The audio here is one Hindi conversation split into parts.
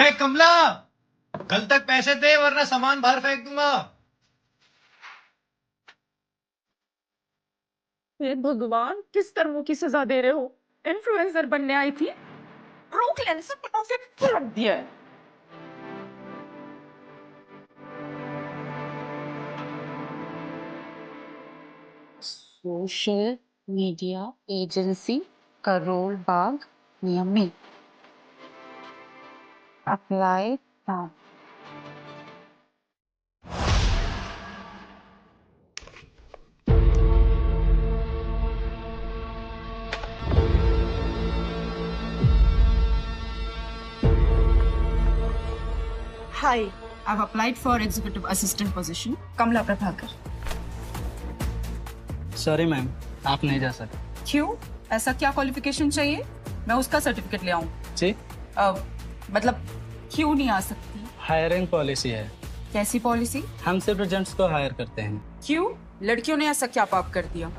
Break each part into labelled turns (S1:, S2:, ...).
S1: ओए कमला, कल तक पैसे दे वरना सामान बाहर फेंक दूंगा।
S2: हे भगवान, किस कर्मों की सजा दे रहे हो? इन्फ्लुएंसर बनने आई थी, रोक लेने से पटाखे पलट दिया है। Social media agency Karol Bagh नियमी apply now.
S3: Hi, I've applied for executive assistant position. Kamla Prabhakar.
S4: Sorry ma'am, आप नहीं जा सकते।
S3: क्यों? ऐसा क्या क्वालिफिकेशन चाहिए? मैं उसका सर्टिफिकेट ले आऊं।
S4: जी,
S3: मतलब क्यों नहीं आ सकती?
S4: हायरिंग पॉलिसी है।
S3: कैसी पॉलिसी?
S4: हम सिर्फ एजेंट्स को हायर करते हैं।
S3: क्यों? लड़कियों ने ऐसा क्या पाप कर दिया?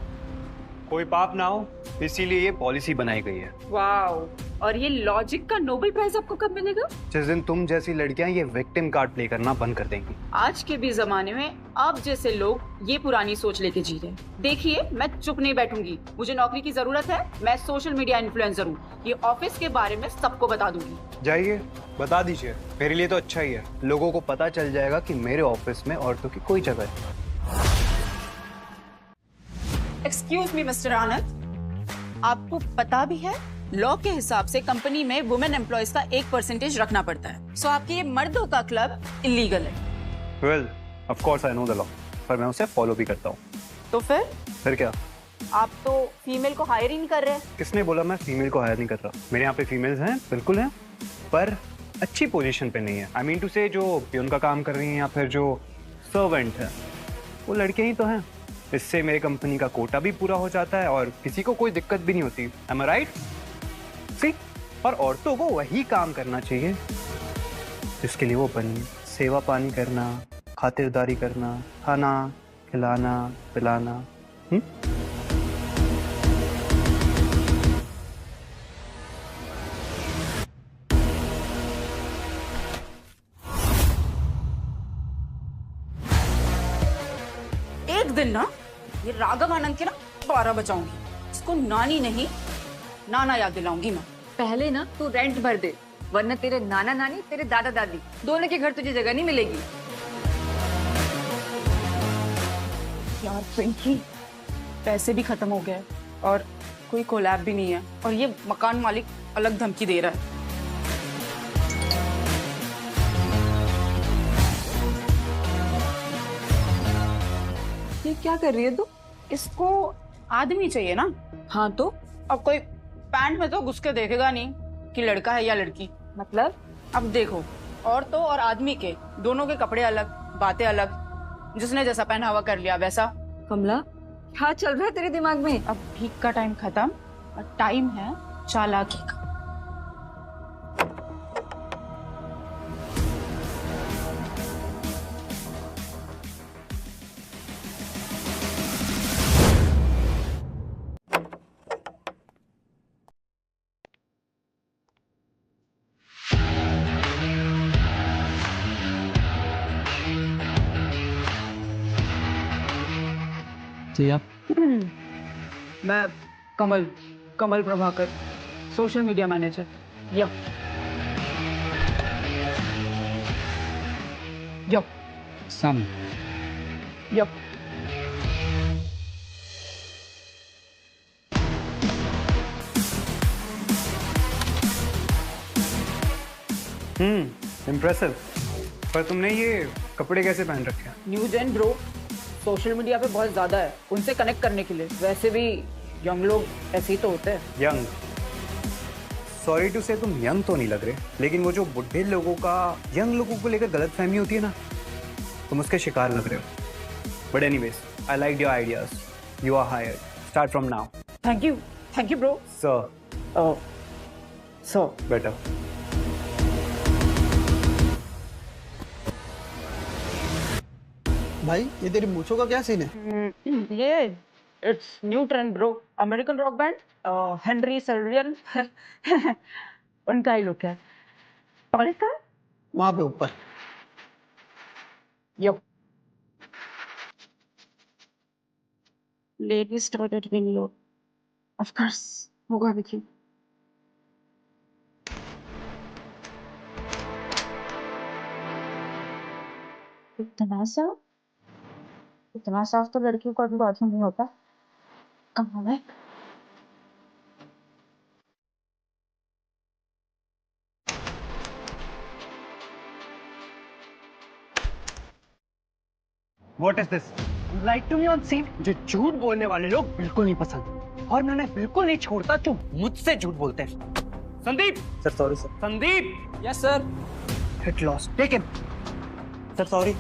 S5: कोई पाप ना हो, इसीलिए ये पॉलिसी बनाई गई है।
S3: वाओ! और ये लॉजिक का नोबेल प्राइज आपको कब मिलेगा?
S5: जिस दिन तुम जैसी लड़कियां ये विक्टिम कार्ड प्ले करना बंद कर देंगी।
S3: आज के भी जमाने में आप जैसे लोग ये पुरानी सोच लेके जी रहे हैं। देखिए, मैं चुप नहीं बैठूंगी। मुझे नौकरी की जरूरत है। मैं सोशल मीडिया इन्फ्लुएंसर हूँ। ये ऑफिस के बारे में सबको बता दूंगी।
S5: जाइए, बता दीजिए। मेरे लिए तो अच्छा ही है। लोगों को पता चल जाएगा कि मेरे ऑफिस में औरतों की कोई जगह है।
S3: एक्सक्यूज मी मिस्टर आनंद, आपको पता भी है लॉ के हिसाब से कंपनी में वुमेन एम्प्लॉयज का 1% रखना पड़ता है। सो आपके ये मर्दों का क्लब इलीगल है।
S5: Well, of course I know the law, पर मैं उसे फॉलो भी करता हूँ।
S3: तो
S5: फिर क्या?
S3: आप तो फीमेल को हायर ही नहीं कर रहे।
S5: किसने बोला मैं फीमेल को हायर नहीं कर रहा? मेरे यहाँ पे फीमेल्स हैं, बिल्कुल हैं, पर अच्छी पोजीशन पे नहीं है। आई मीन टू से जो पियून का काम कर रही हैं या फिर जो सर्वेंट है, वो लड़कियां ही तो हैं। इससे मेरे कंपनी का कोटा भी पूरा हो जाता है और किसी को कोई दिक्कत भी नहीं होती। एम आई राइट? सी, और औरतों को वही काम करना चाहिए जिसके लिए वो बनी है। सेवा पानी करना, खातिरदारी करना, खाना खिलाना पिलाना।
S3: एक दिन ना ये राघव आनंद के ना 12 बजाऊंगी। इसको नानी नहीं नाना याद दिलाऊंगी मैं।
S6: पहले ना तू रेंट भर दे, वरना तेरे नाना नानी तेरे दादा दादी दोनों के घर तुझे जगह नहीं मिलेगी।
S3: यार पिंकी, पैसे भी खत्म हो गए और कोई कोलैब भी नहीं है और ये मकान मालिक अलग धमकी दे रहा है।
S6: ये क्या कर रही है तू?
S3: इसको आदमी चाहिए ना।
S6: हाँ तो
S3: अब कोई पैंट में तो घुस के देखेगा नहीं कि लड़का है या लड़की।
S6: मतलब
S3: अब देखो, औरतों और आदमी के दोनों के कपड़े अलग, बातें अलग। जिसने जैसा पहनावा कर लिया वैसा।
S6: कमला, क्या चल रहा है तेरे दिमाग में?
S3: अब भीख का टाइम खत्म और टाइम है चालाकी का।
S4: जी आप?
S3: मैं Kamal Kamal Prabhakar, social media manager. Yup yup
S4: some.
S3: Yup.
S5: Impressive. पर तुमने ये कपड़े कैसे पहन रखे हैं?
S3: News and bro social media पे बहुत ज्यादा है, उनसे कनेक्ट करने के लिए। वैसे भी यंग लोग ऐसे ही तो होते हैं।
S5: यंग? सॉरी टू से तुम यंग तो नहीं लग रहे, लेकिन वो जो बुढ़े लोगों का यंग लोगों को लेकर गलत फहमी होती है ना, तुम उसके शिकार लग रहे हो। But anyways, I like your ideas. You are hired. Start from now.
S3: Thank you bro.
S5: Sir.
S3: So
S5: better.
S7: भाई ये तेरी मूंछों का क्या सीन है?
S3: ये it's new trend bro. American rock band Henry Sullivan उनका ही लुक है। और इसका
S7: वहां पे ऊपर।
S2: Yep. Lady started being low. Of course, होगा विकी। इतना साफ तो लड़कियों का भी बाथरूम नहीं होता। कहाँ है?
S5: What is this?
S7: Like to me on seen. जो झूठ बोलने वाले लोग बिल्कुल नहीं पसंद, और मैं उन्हें बिल्कुल नहीं छोड़ता जो मुझसे झूठ बोलते हैं। Sandeep
S4: sir sorry sir.
S7: Sandeep
S4: yes sir.
S7: Hit loss take him.
S4: Sir sorry.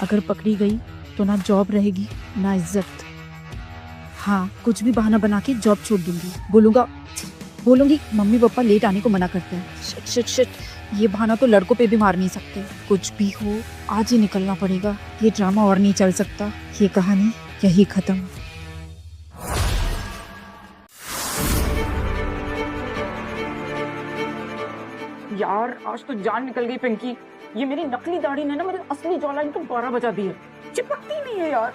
S8: अगर पकड़ी गई तो ना जॉब रहेगी ना इज्जत। हाँ, कुछ भी बहाना बना के जॉब छोड़ दूंगी। बोलूंगी मम्मी पापा लेट आने को मना करते हैं। शिट शिट शिट, ये बहाना तो लड़कों पे भी मार नहीं सकते। कुछ भी हो आज ही निकलना पड़ेगा। ये ड्रामा और नहीं चल सकता। ये कहानी यही खत्म।
S2: यार आज तो जान निकल गई पिंकी। ये मेरी नकली दाढ़ी ने ना मेरी असली जॉलाइन को 12 बजा दी है। चिपकती नहीं है यार।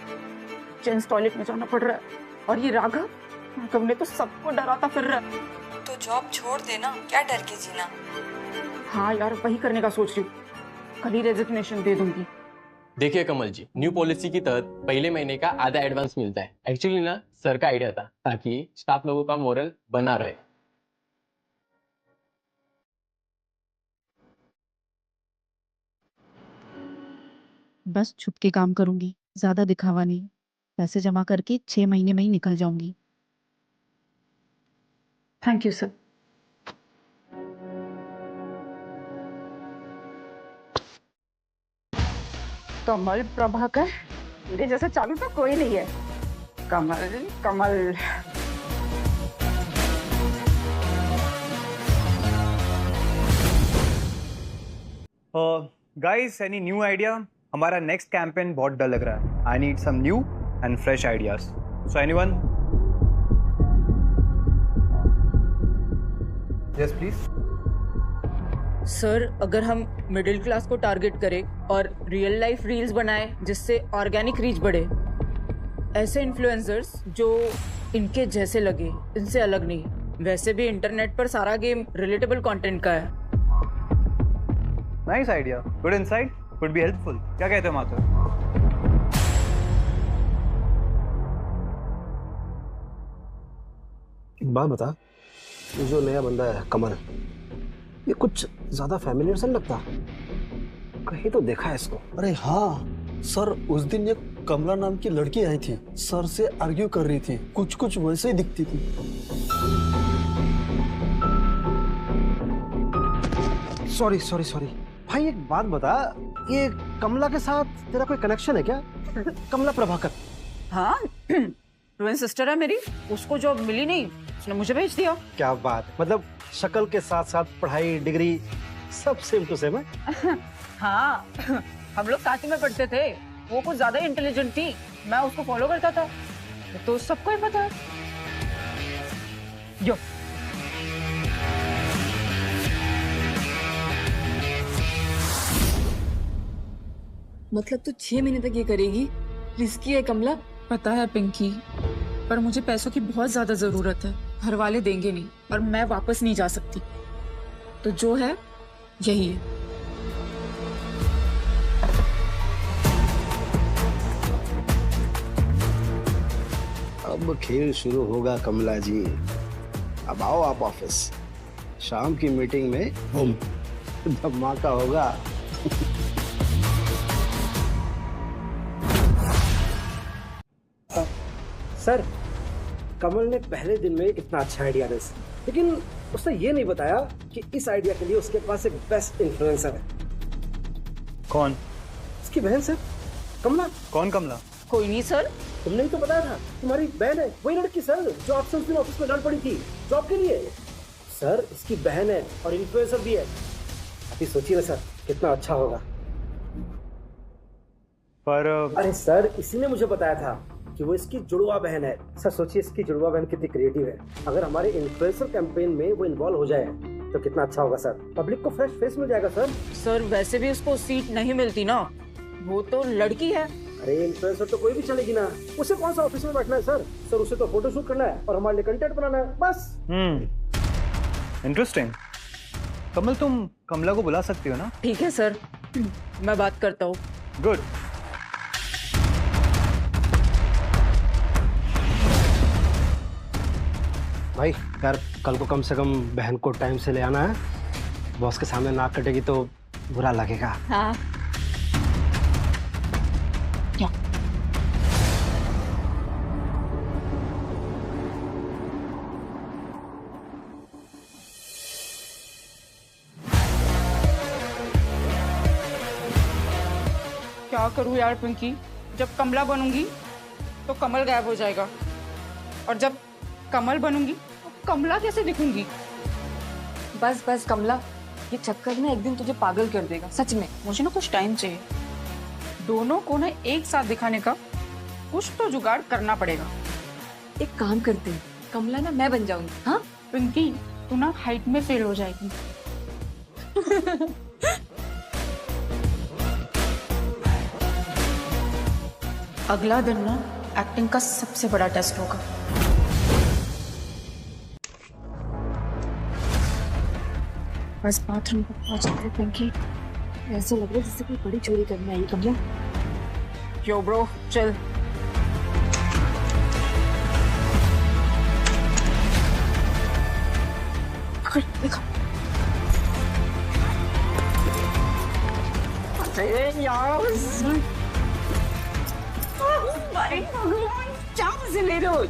S2: जेंट्स टॉयलेट में जाना पड़ रहा है। और ये राघव ने तो सबको डराता फिर रहा है।
S6: तो जॉब छोड़ देना, क्या डर के जीना।
S2: हाँ यार, वही करने का सोच रही हूँ। कल ही रेजिग्नेशन दे दूंगी।
S9: देखिए कमल जी, न्यू पॉलिसी के तहत पहले महीने का आधा एडवांस मिलता है। एक्चुअली ना सर का आइडिया था ताकि स्टाफ लोगों का मोरल बना रहे।
S8: बस छुप के काम करूंगी, ज्यादा दिखावा नहीं। पैसे जमा करके 6 महीने में ही निकल जाऊंगी।
S2: Thank you sir. Kamal Prabhakar, मेरे जैसा चालू तो कोई नहीं है। Kamal Kamal.
S5: Guys, any new idea? हमारा नेक्स्ट कैंपेन बहुत डर लग रहा है। I need some new and fresh ideas. So anyone? Yes please.
S6: Sir, अगर हम मिडिल क्लास को टारगेट करें और रियल लाइफ रील्स बनाएं जिससे ऑर्गेनिक रीच बढ़े, ऐसे इन्फ्लुएंसर्स जो इनके जैसे लगे, इनसे अलग नहीं। वैसे भी इंटरनेट पर सारा गेम रिलेटेबल कंटेंट का है।
S5: Nice idea, good insight, would be helpful. क्या कहते हो माधव?
S7: एक बात बता, ये जो नया बंदा है कमल, ये कुछ ज्यादा फैमिलियर सा लगता। कहीं तो देखा है इसको। अरे हाँ सर, उस दिन ये कमला नाम की लड़की आई थी, सर से आर्ग्यू कर रही थी। कुछ वैसे ही दिखती थी। सॉरी भाई, एक बात बता, ये कमला के साथ तेरा कोई कनेक्शन है क्या? कमला प्रभाकर।
S6: हाँ, ट्विन सिस्टर है मेरी। उसको जॉब मिली नहीं, उसने मुझे भेज दिया।
S7: क्या बात, मतलब शक्ल के साथ साथ पढ़ाई, डिग्री सब सेम टू सेम है।
S6: हाँ, हम लोग साथ ही में पढ़ते थे। वो कुछ ज्यादा इंटेलिजेंट थी, मैं उसको फॉलो करता था। तो सबको ही पता है। यो मतलब तू 6 महीने तक ये करेगी? रिस्की है कमला।
S2: पता है पिंकी, पर मुझे पैसों की बहुत ज्यादा जरूरत है। घर वाले देंगे नहीं और मैं वापस नहीं जा सकती। तो जो है यही है।
S7: अब खेल शुरू होगा कमला जी। अब आओ आप ऑफिस। शाम की मीटिंग में बूम धमाका होगा। सर, कमल ने पहले दिन में इतना अच्छा आइडिया दिया, लेकिन उसने ये नहीं बताया कि इस आइडिया के लिए उसके पास एक बेस्ट इन्फ्लुएंसर है।
S5: कौन?
S7: उसकी बहन सर, कमला।
S5: कौन कमला?
S6: कोई नहीं सर।
S7: तुमने ही तो बताया था, तुम्हारी बहन है। वही लड़की सर जो आपसे उस दिन ऑफिस में लड़ पड़ी थी जॉब के लिए। सर, इसकी बहन है और इन्फ्लुएंसर भी है। अभी सोचिए ना सर, कितना अच्छा होगा।
S5: पर
S7: अरे सर, इसी ने मुझे बताया था कि वो इसकी जुड़वा बहन है। सर सोचिए इसकी जुड़वा बहन कितनी क्रिएटिव है। अगर हमारे इन्फ्लुएंसर कैंपेन में वो इन्वॉल्व हो जाए तो कितना अच्छा होगा सर। पब्लिक को फ्रेश फेस मिल जाएगा सर।
S6: सर वैसे भी उसको सीट नहीं मिलती ना, वो तो लड़की है।
S7: अरे इन्फ्लुएंसर तो कोई भी चलेगी ना, उसे कौन सा ऑफिस में बैठना है सर। सर उसे तो फोटोशूट करना है और हमारे लिए कंटेंट बनाना है बस।
S5: इंटरेस्टिंग। कमल तुम कमला को बुला सकती हो ना?
S6: ठीक है सर, मैं बात करता हूँ।
S5: गुड।
S7: भाई यार कल को कम से कम बहन को टाइम से ले आना है। बॉस के सामने नाक कटेगी तो बुरा लगेगा।
S8: हाँ
S6: क्या करूँ यार पिंकी, जब कमला बनूंगी तो कमल गायब हो जाएगा, और जब कमल बनूंगी तो कमला कैसे दिखूंगी।
S2: बस बस कमला, ये चक्कर ना एक दिन तुझे पागल कर देगा सच में।
S6: मुझे ना कुछ टाइम चाहिए, दोनों को ना एक साथ दिखाने का कुछ तो जुगाड़ करना पड़ेगा।
S2: एक काम करते हैं, कमला ना मैं बन जाऊंगी। हाँ
S6: पिंकी तू ना हाइट में फेल हो जाएगी। अगला दिन ना एक्टिंग का सबसे बड़ा टेस्ट होगा।
S8: बस बाथरूम को पहुंच गए पिंकी। ऐसे लग रहा है जैसे कोई बड़ी चोरी करने आई। कमला
S6: यो ब्रो चल।
S8: देखो
S6: अरे यार क्या मजे ले रहे हो।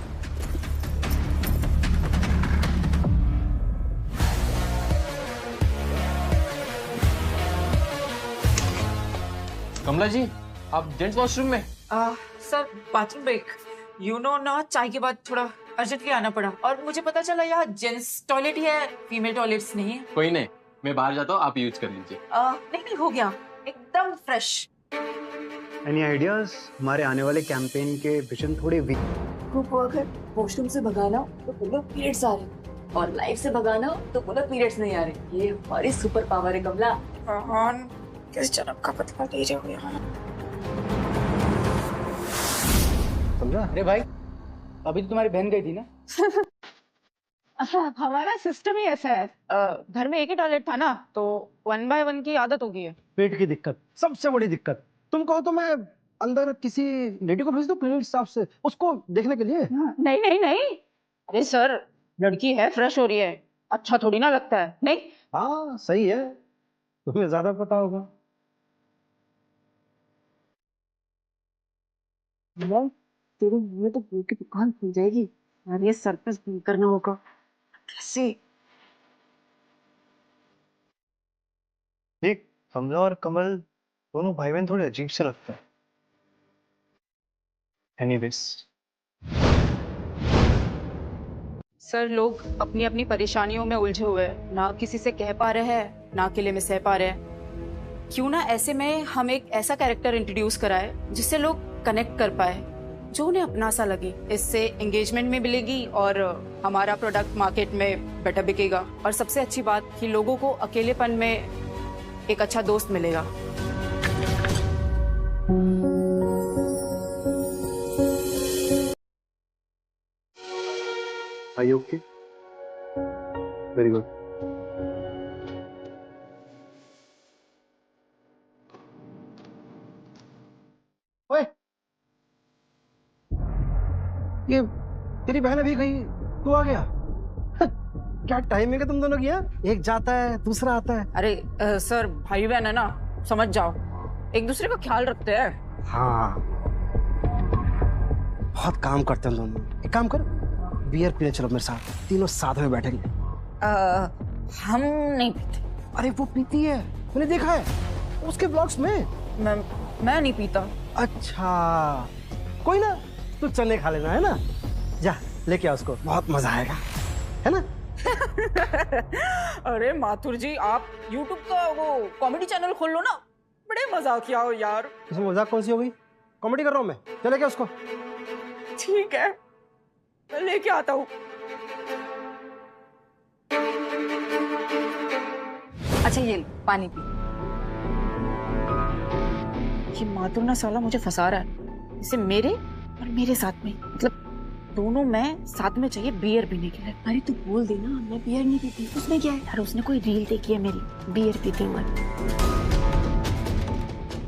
S9: कमला जी आप जेंट्स वॉशरूम में?
S6: Sir bathroom break. You know ना, चाय के बाद थोड़ा अर्जेंट के आना पड़ा, और मुझे पता चला यहाँ जेंट्स टॉयलेट ही है, फीमेल टॉयलेट्स नहीं है।
S9: कोई नहीं, मैं बाहर जाता हूँ, आप यूज कर लीजिए।
S6: नहीं हो गया एकदम फ्रेश।
S5: Any ideas? हमारे आने वाले कैंपेन के विजन थोड़े वीक।
S2: ग्रुप अगर वॉशरूम से भगाना तो बोलो पीरियड्स आ रहे, और लाइफ से भगाना तो बोलो पीरियड्स नहीं आ रहे। ये हमारी सुपर पावर है कमला।
S6: किस जन्म का बदला ले रहे हो यहाँ।
S7: समझा?
S10: अरे भाई अभी तो तुम्हारी बहन गई थी ना?
S6: हमारा सिस्टम ही ऐसा है, घर में एक ही टॉयलेट था ना, तो 1 by 1 की आदत हो गई है।
S7: पेट की दिक्कत सबसे बड़ी दिक्कत। तुम कहो तो मैं अंदर किसी लेडी को भेज दूं पीरियड स्टाफ से, उसको देखने के लिए।
S6: नहीं नहीं नहीं, अरे सर लड़की है, फ्रेश हो रही है, अच्छा थोड़ी ना लगता है। नहीं
S7: हाँ सही है, तुम्हें ज्यादा पता होगा।
S2: तेरे मुंह में तो फूल की दुकान खुल जाएगी यार, ये सरप्राइज करना होगा कैसे।
S5: देख कमला और कमल दोनों भाई बहन थोड़े अजीब से लगते हैं। एनीवेज
S3: सर लोग अपनी अपनी परेशानियों में उलझे हुए हैं, ना किसी से कह पा रहे हैं, ना अकेले में सह पा रहे हैं। क्यों ना ऐसे में हम एक ऐसा कैरेक्टर इंट्रोड्यूस कराए जिससे लोग कनेक्ट कर पाए, जो उन्हें अपना सा लगे। इससे एंगेजमेंट में मिलेगी और हमारा प्रोडक्ट मार्केट में बेटर बिकेगा, और सबसे अच्छी बात कि लोगों को अकेलेपन में एक अच्छा दोस्त मिलेगा।
S5: Are you okay? Very good.
S7: ओए, ये तेरी बहन अभी गई, तू आ गया। क्या टाइमिंग है तुम दोनों की? एक जाता है दूसरा आता है।
S6: अरे सर भाई बहन है ना, समझ जाओ, एक दूसरे का ख्याल रखते हैं।
S7: हाँ बहुत काम करते हैं दोनों। एक काम कर, बियर पीने चलो मेरे साथ, तीनों साथ में बैठेंगे।
S6: हम नहीं पीते।
S7: अरे वो पीती है, मैंने देखा है उसके ब्लॉग्स में।
S6: मैं नहीं पीता।
S7: अच्छा कोई ना, तू चने खा लेना है ना, जा लेके आ उसको, बहुत मजा आएगा, है ना।
S6: अरे माथुर जी, आप YouTube का वो कॉमेडी चैनल खोल लो ना, बड़े मजाकिया हो यार।
S7: इसमें मजाक कौन सी हो गई? कॉमेडी कर रहा हूँ मैं, चले क्या उसको।
S2: ठीक है, मैं लेके आता हूँ।
S6: अच्छा ये पानी पी।
S2: ये माधुर ना साला मुझे फंसा रहा है, इसे मेरे और मेरे साथ में, मतलब दोनों में साथ में चाहिए बियर पीने के लिए।
S8: अरे तू बोल देना मैं बियर नहीं पीती, उसमें क्या है?
S2: यार उसने कोई रील देखी है मेरी बियर पीते हुए।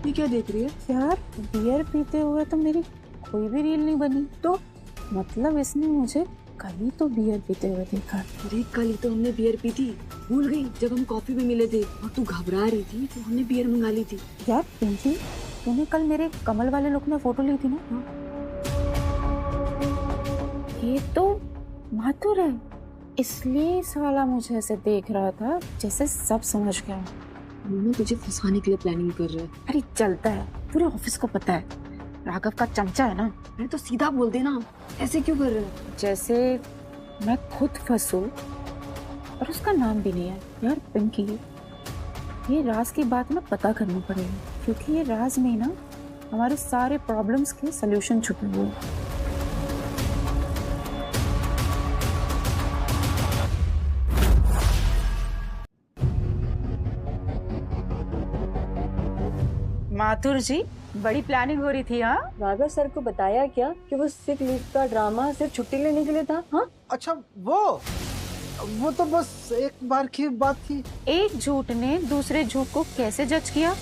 S8: ये क्या देख रही है?
S2: यार बियर पीते हुए तो मेरी कोई भी रील नहीं बनी, तो मतलब इसने मुझे कहीं तो बियर पीते हुए देखा।
S8: अरे कल ही तो हमने बियर पी थी, भूल गई? जब हम कॉफी में मिले थे और तू घबरा रही थी तो हमने बियर मंगा ली थी।
S2: यार पिंकी, तूने कल मेरे कमल वाले लुक में फोटो ली थी ना? ये तो माधुर है, इसलिए साला मुझे ऐसे देख रहा था जैसे सब समझ गया।
S8: मैं तुझे फंसाने के लिए प्लानिंग कर रहा है।
S2: अरे चलता है, पूरे ऑफिस को पता है राघव का चमचा है ना।
S8: अरे तो सीधा बोल देना, ऐसे क्यों कर रहे हो?
S2: जैसे मैं खुद फंसू और उसका नाम भी नहीं है। यार पिंकी, ये राज की बात ना पता करनी पड़ेगी, क्योंकि ये राज में ना हमारे सारे प्रॉब्लम्स के सलूशन छुपे हुए हैं। माथुर जी, बड़ी प्लानिंग हो रही थी। हाँ,
S6: राघव सर को बताया क्या कि वो सिक लीव का ड्रामा सिर्फ छुट्टी लेने के लिए था? हाँ
S7: अच्छा वो तो बस एक बार की बात थी।
S2: एक झूठ ने दूसरे झूठ को कैसे जज किया?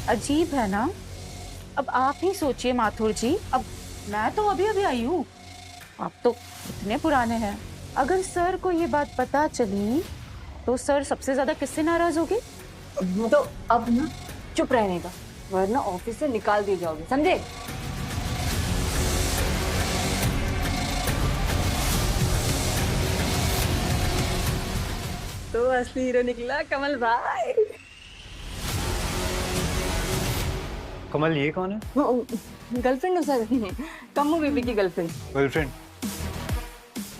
S2: अजीब है ना। अब आप ही सोचिए माथुर जी, अब मैं तो अभी अभी आई हूँ, आप तो इतने पुराने हैं। अगर सर को ये बात पता चली तो सर सबसे ज्यादा किससे नाराज होगे?
S6: तो अब ना चुप रहने का, वरना ऑफिस से निकाल दिए जाओगे, समझे? तो असली हीरो निकला कमल भाई।
S5: कमल ये कौन है?
S6: गर्लफ्रेंड हो सर, कम्मू बीबी की गर्लफ्रेंड।
S5: गर्लफ्रेंड?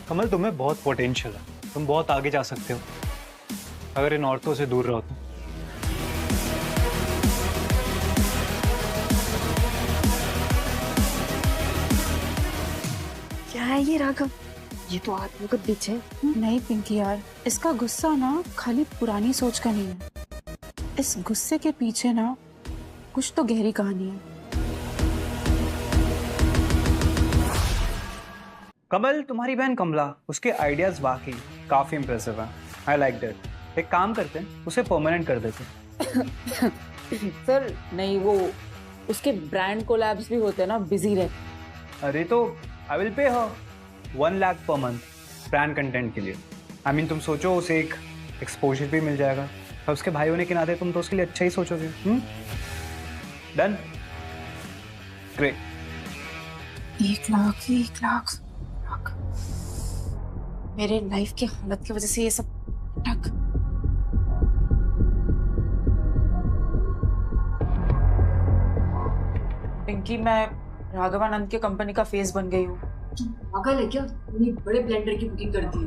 S5: कमल तुम्हें बहुत पोटेंशियल है, तुम बहुत आगे जा सकते हो अगर इन औरतों से दूर रहो तो।
S8: क्या है ये राघव? ये तो आत्मगत बीच है।
S2: नहीं पिंकी यार, इसका गुस्सा ना खाली पुरानी सोच का नहीं है, इस गुस्से के पीछे ना कुछ तो गहरी कहानी है।
S5: कमल, तुम्हारी बहन कमला, उसके आइडियाज वाकई काफी इंप्रेसिव हैं। I like that. एक काम करते हैं, उसे परमानेंट कर देते हैं।
S6: सर नहीं, वो उसके ब्रांड कोलैब्स भी होते हैं ना, बिजी रहते।
S5: अरे तो I will pay her 1 lakh per month brand content के लिए। आई मीन तुम सोचो, उसे एक एक्सपोजर भी मिल जाएगा और उसके भाई होने के नाते तुम तो उसके लिए अच्छा ही सोचोगे। Done, great.
S2: 1 लाख, 1 लाख। मेरे लाइफ की हालत की वजह से ये सब ठक। पिंकी, मैं राघवानंद के कंपनी का फेस बन गई हूँ।
S8: पागल है क्या? उन्हीं बड़े ब्लेंडर की बुकिंग कर दी है।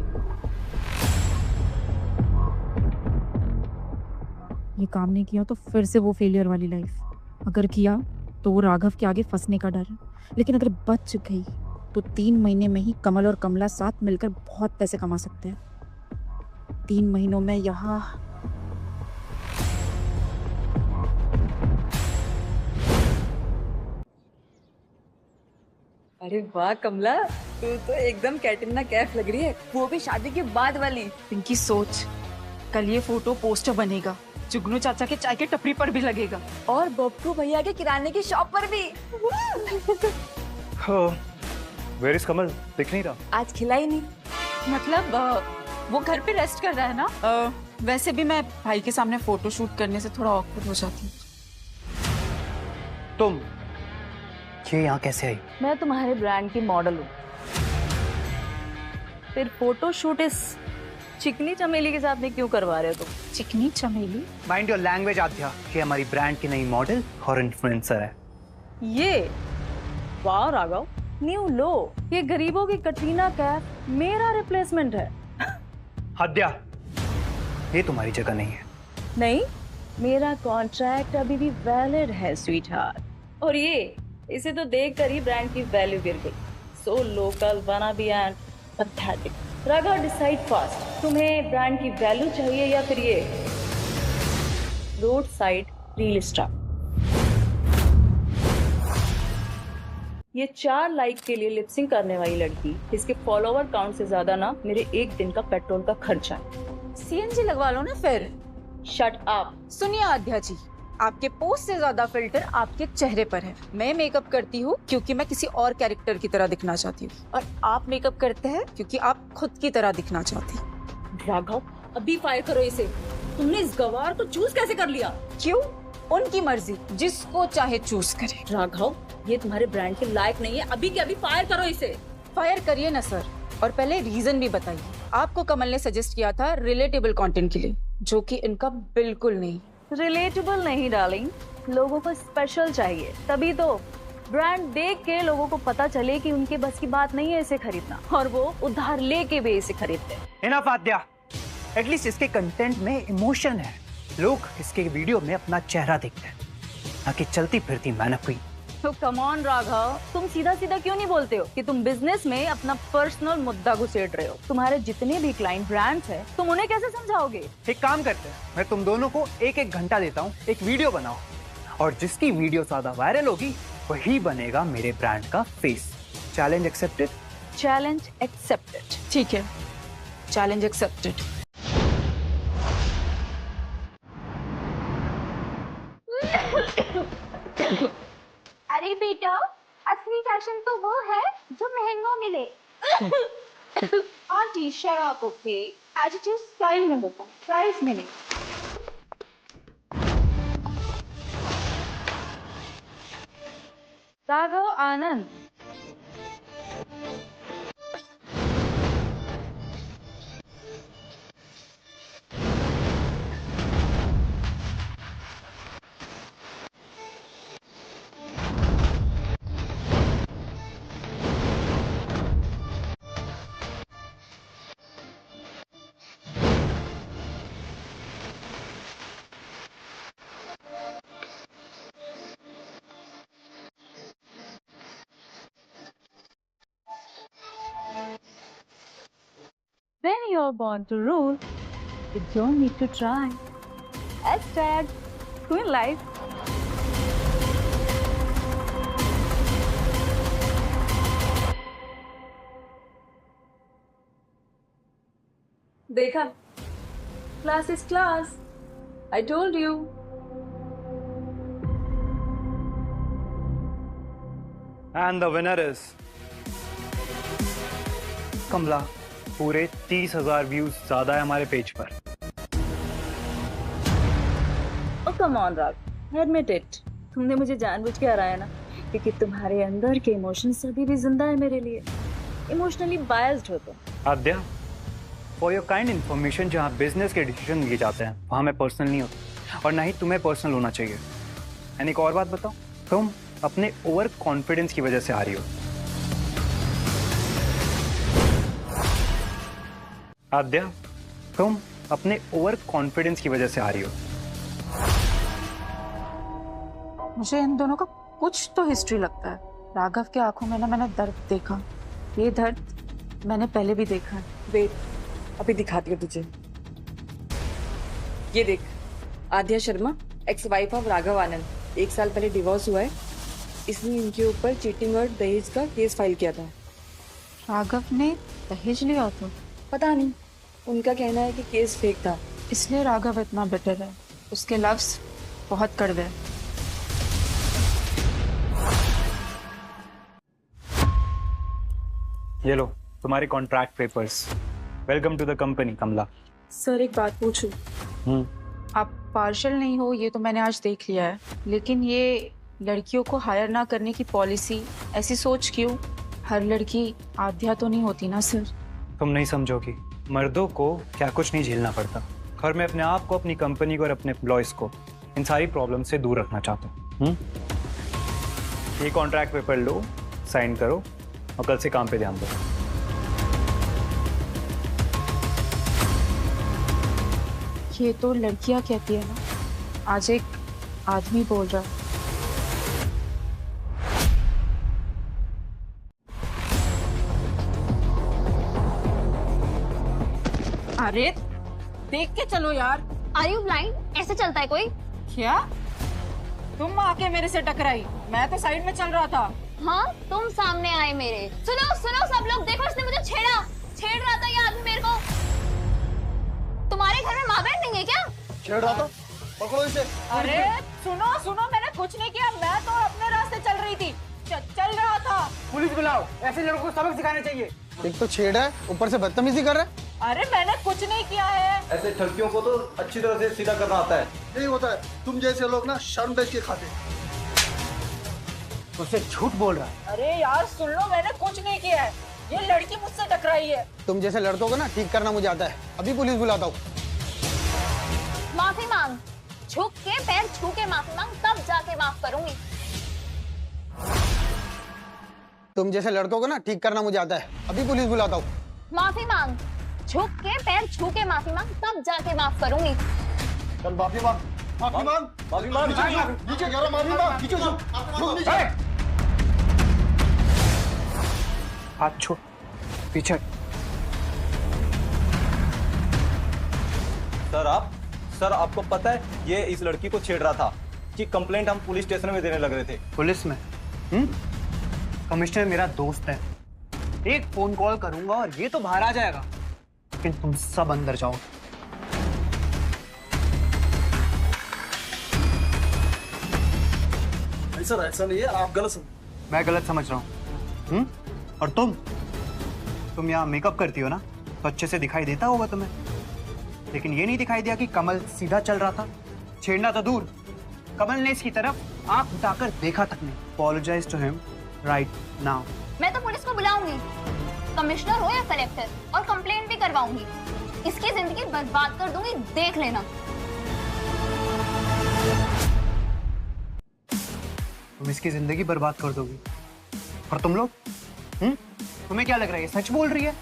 S8: ये काम नहीं किया तो फिर से वो फेलियर वाली लाइफ। अगर किया तो वो राघव के आगे फंसने का डर है, लेकिन अगर बच गई तो 3 महीने में ही कमल और कमला साथ मिलकर बहुत पैसे कमा सकते हैं। 3 महीनों में यहाँ
S6: अरे वाह कमला, तू तो एकदम कैटरीना कैफ लग रही है, वो भी शादी के बाद वाली।
S2: पिंकी सोच, कल ये फोटो पोस्टर बनेगा, जुगनू चाचा के चाय के टपरी पर भी लगेगा,
S6: और बब्बू भैया के किराने की शॉप पर भी।
S5: वेयर इज कमल? दिख नहीं रहा।
S6: आज खिला ही नहीं।
S2: मतलब वो घर पे रेस्ट कर रहा है ना। वैसे भी मैं भाई के सामने फोटो शूट करने से थोड़ा ऑकवर्ड हो जाती हूँ।
S5: तुम ये यहाँ कैसे आई?
S6: मैं तुम्हारे ब्रांड की मॉडल हूँ, फिर फोटो शूट इस चिकनी चमेली के साथ में क्यों करवा रहे हो तुम?
S2: चिकनी चमेली?
S5: माइंड योर लैंग्वेज आध्या, कि हमारी ब्रांड की नई मॉडल और इन्फ्लुएंसर है
S6: ये। वाह राघव, न्यू लो, ये गरीबों की कटरीना कैफ मेरा रिप्लेसमेंट है।
S5: आध्या, ये तुम्हारी जगह नहीं है।
S6: नहीं, मेरा कॉन्ट्रैक्ट अभी भी वैलिड है स्वीट हार्ट। और ये
S11: इसे तो देख कर ही ब्रांड की वैल्यू गिर गई। So local wanna be and pathetic. Raghav decide fast, तुम्हें ब्रांड की वैल्यू चाहिए या फिर ये रोड साइड रील स्टार? ये 4 लाइक के लिए लिपसिंग करने वाली लड़की, इसके फॉलोवर काउंट से ज्यादा ना मेरे एक दिन का पेट्रोल का खर्चा है।
S6: सीएनजी लगवा लो ना फिर।
S11: Shut up.
S6: सुनिए आद्या जी, आपके पोस्ट से ज्यादा फिल्टर आपके चेहरे पर है। मैं मेकअप करती हूँ क्योंकि मैं किसी और कैरेक्टर की तरह दिखना चाहती हूँ, और आप मेकअप करते हैं क्योंकि आप खुद की तरह दिखना चाहती हैं।
S11: राघव, अभी फायर करो इसे। तुमने इस गवार को चूज कैसे कर लिया?
S6: क्यों? उनकी मर्जी, जिसको चाहे चूज करे।
S11: राघव, ये तुम्हारे ब्रांड के लायक नहीं है। अभी के अभी फायर करो इसे।
S6: फायर करिए ना सर, और पहले रीजन भी बताइए। आपको कमल ने सजेस्ट किया था रिलेटेबल कंटेंट के लिए, जो कि इनका बिल्कुल नहीं।
S11: रिलेटेबल नहीं डार्लिंग, लोगों को स्पेशल चाहिए, तभी तो ब्रांड देख के लोगों को पता चले कि उनके बस की बात नहीं है इसे खरीदना, और वो उधार लेके भी इसे खरीदते हैं।
S10: इनफ आद्या, एटलीस्ट इसके कंटेंट में इमोशन है। लोग इसके वीडियो में अपना चेहरा देखते हैं, ना कि चलती फिरती मैनक्वीन।
S11: तो कम ऑन राघव, तुम सीधा सीधा क्यों नहीं बोलते हो कि तुम बिजनेस में अपना पर्सनल मुद्दा घुसेड़ रहे हो? तुम्हारे जितने भी क्लाइंट ब्रांड्स हैं, तुम उन्हें कैसे समझाओगे?
S10: एक काम करते हैं, मैं तुम दोनों को 1-1 घंटा देता हूँ, एक वीडियो बनाओ, और जिसकी वीडियो ज्यादा वायरल होगी वही बनेगा मेरे ब्रांड का face. Challenge accepted?
S11: Challenge accepted.
S6: ठीक है, चैलेंज एक्सेप्टेड।
S12: अरे बेटा, असली फैशन तो वो है जो महंगा मिले। आंटी शराब ओके, एडिटिव स्टाइल में होता है, प्राइस में नहीं।
S11: राघव आनंद, when you're born to rule, you don't need to try. Hashtag Queen Life. देखा, class is class. I told you.
S5: And the winner is कमला। पूरे 30,000 व्यूज ज्यादा है हमारे पेज पर।
S11: Oh come on Raghav, admit it. तुमने मुझे जानबूझ के हराया ना, क्योंकि तुम्हारे अंदर के इमोशंस अभी भी जिंदा है मेरे लिए। इमोशनली बायस्ड हो तुम।
S5: आद्या, फॉर योर काइंड इन्फॉर्मेशन, जहाँ बिजनेस के डिसीजन लिए जाते हैं वहाँ मैं पर्सनल नहीं होता, और ना ही तुम्हें पर्सनल होना चाहिए। एंड एक और बात बताओ, तुम अपने ओवर कॉन्फिडेंस की वजह से आ रही हो। आद्या, तुम अपने ओवर कॉन्फिडेंस की वजह से आ रही हो।
S6: मुझे इन दोनों का कुछ तो हिस्ट्री लगता है। राघव के आंखों में ना मैंने दर्द देखा, ये दर्द मैंने पहले भी देखा है।
S13: वेट, अभी दिखाती हूँ तुझे। ये देख, Aadya Sharma, ex wife of Raghav Anand. 1 साल पहले डिवोर्स हुआ है, इसने इनके ऊपर चीटिंग और दहेज का केस फाइल किया था।
S6: राघव ने दहेज लिया था?
S13: पता नहीं, उनका कहना है कि केस फेक था।
S6: इसलिए राघव इतना बिटर है, उसके लफ्ज बहुत कड़वे हैं।
S5: ये लो तुम्हारे contract papers. Welcome to the company Kamla.
S13: Sir एक बात पूछूं?
S6: आप पार्शल नहीं हो ये तो मैंने आज देख लिया है, लेकिन ये लड़कियों को हायर ना करने की पॉलिसी, ऐसी सोच क्यों? हर लड़की आद्या तो नहीं होती ना सर।
S5: तुम नहीं समझोगी, मर्दों को क्या कुछ नहीं झेलना पड़ता, और मैं अपने आप को, अपनी कंपनी को और अपने एम्प्लॉयज को इन सारी प्रॉब्लम से दूर रखना चाहता हूँ। ये कॉन्ट्रैक्ट पेपर लो, साइन करो, और कल से काम पे ध्यान दो।
S6: ये तो लड़कियां कहती है ना, आज एक आदमी बोल रहा है। अरे देख के चलो यार।
S12: Are you blind? ऐसे चलता है कोई?
S6: क्या तुम आके मेरे से टकराई? मैं तो साइड में चल रहा था।
S12: हाँ तुम सामने आए मेरे। सुनो सुनो सब लोग, देखो इसने मुझे छेड़ रहा था ये आदमी मेरे को। तुम्हारे घर में माँ बहन नहीं है क्या?
S7: छेड़ रहा था, पकड़ो इसे।
S6: अरे सुनो सुनो, मैंने कुछ नहीं किया, मैं तो अपने रास्ते चल रही थी, चल रहा था।
S10: पुलिस बुलाओ, ऐसे लड़कों को सबक सिखाना चाहिए।
S7: एक तो छेड़ है, ऊपर से बदतमीजी कर रहा है।
S6: अरे मैंने कुछ नहीं किया है।
S14: ऐसे लड़कियों को तो अच्छी तरह से सीधा करना आता है।
S7: यही होता है, तुम जैसे लोग ना शर्म बेच के खाते।
S10: उससे झूठ बोल रहा है।
S6: अरे यार सुन लो, मैंने कुछ नहीं किया है, ये लड़की मुझसे टकराई है।
S7: तुम जैसे लड़कों को ना ठीक करना मुझे आता है, अभी पुलिस बुलाता हूँ।
S12: माफी मांग, झुक के पैर छू के माफी मांग, तब जाके माफ करूंगी।
S7: तुम जैसे लड़कों को ना ठीक करना मुझे आता है, अभी पुलिस बुलाता हूँ।
S12: माफी मांग, झुक के पैर छू के माफी मांग, तब जाके माफ करूंगी।
S7: चल माफी मांग, माफी मांग, माफी मांग, नीचे गिरो, माफी मांग, नीचे झुक, झुक नीचे।
S10: हाथ छोड़, पीछे।
S14: सर आपको पता है ये इस लड़की को छेड़ रहा था कि कंप्लेंट हम पुलिस स्टेशन में देने लग रहे थे।
S5: पुलिस में? कमिश्नर मेरा दोस्त है, एक फोन कॉल करूंगा और ये तो बाहर आ जाएगा, लेकिन तुम सब अंदर जाओ।
S7: सर ऐसा नहीं है, आप गलत समझ।
S5: मैं गलत समझ रहा हूँ? और तुम यहाँ मेकअप करती हो ना, तो अच्छे से दिखाई देता होगा तुम्हें, लेकिन ये नहीं दिखाई दिया कि कमल सीधा चल रहा था। छेड़ना तो दूर, कमल ने इसकी तरफ आंख उठाकर देखा तक नहीं। Apologize to him right now.
S12: मैं तो पुलिस को बुलाऊंगी, कमिश्नर हो या कलेक्टर, और कंप्लेंट भी करवाऊंगी। इसकी जिंदगी बर्बाद कर दूंगी, देख लेना।
S5: तुम इसकी जिंदगी बर्बाद कर दोगी, और तुम लोग तुम्हें क्या लग रहा है ये सच बोल रही है?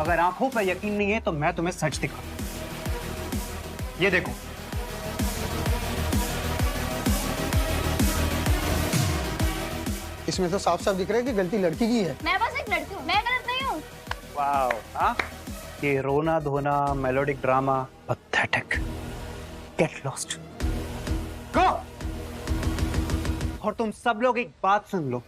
S5: अगर आंखों पर यकीन नहीं है तो मैं तुम्हें सच दिखा। ये देखो,
S7: इसमें तो साफ साफ दिख रहा है कि गलती लड़की की है।
S12: मैं बस एक लड़की हूँ, मैं गलत नहीं हूँ।
S5: वाओ, हाँ? ये रोना धोना, melodic drama, pathetic. Get lost, go. और तुम सब लोग एक बात सुन लो,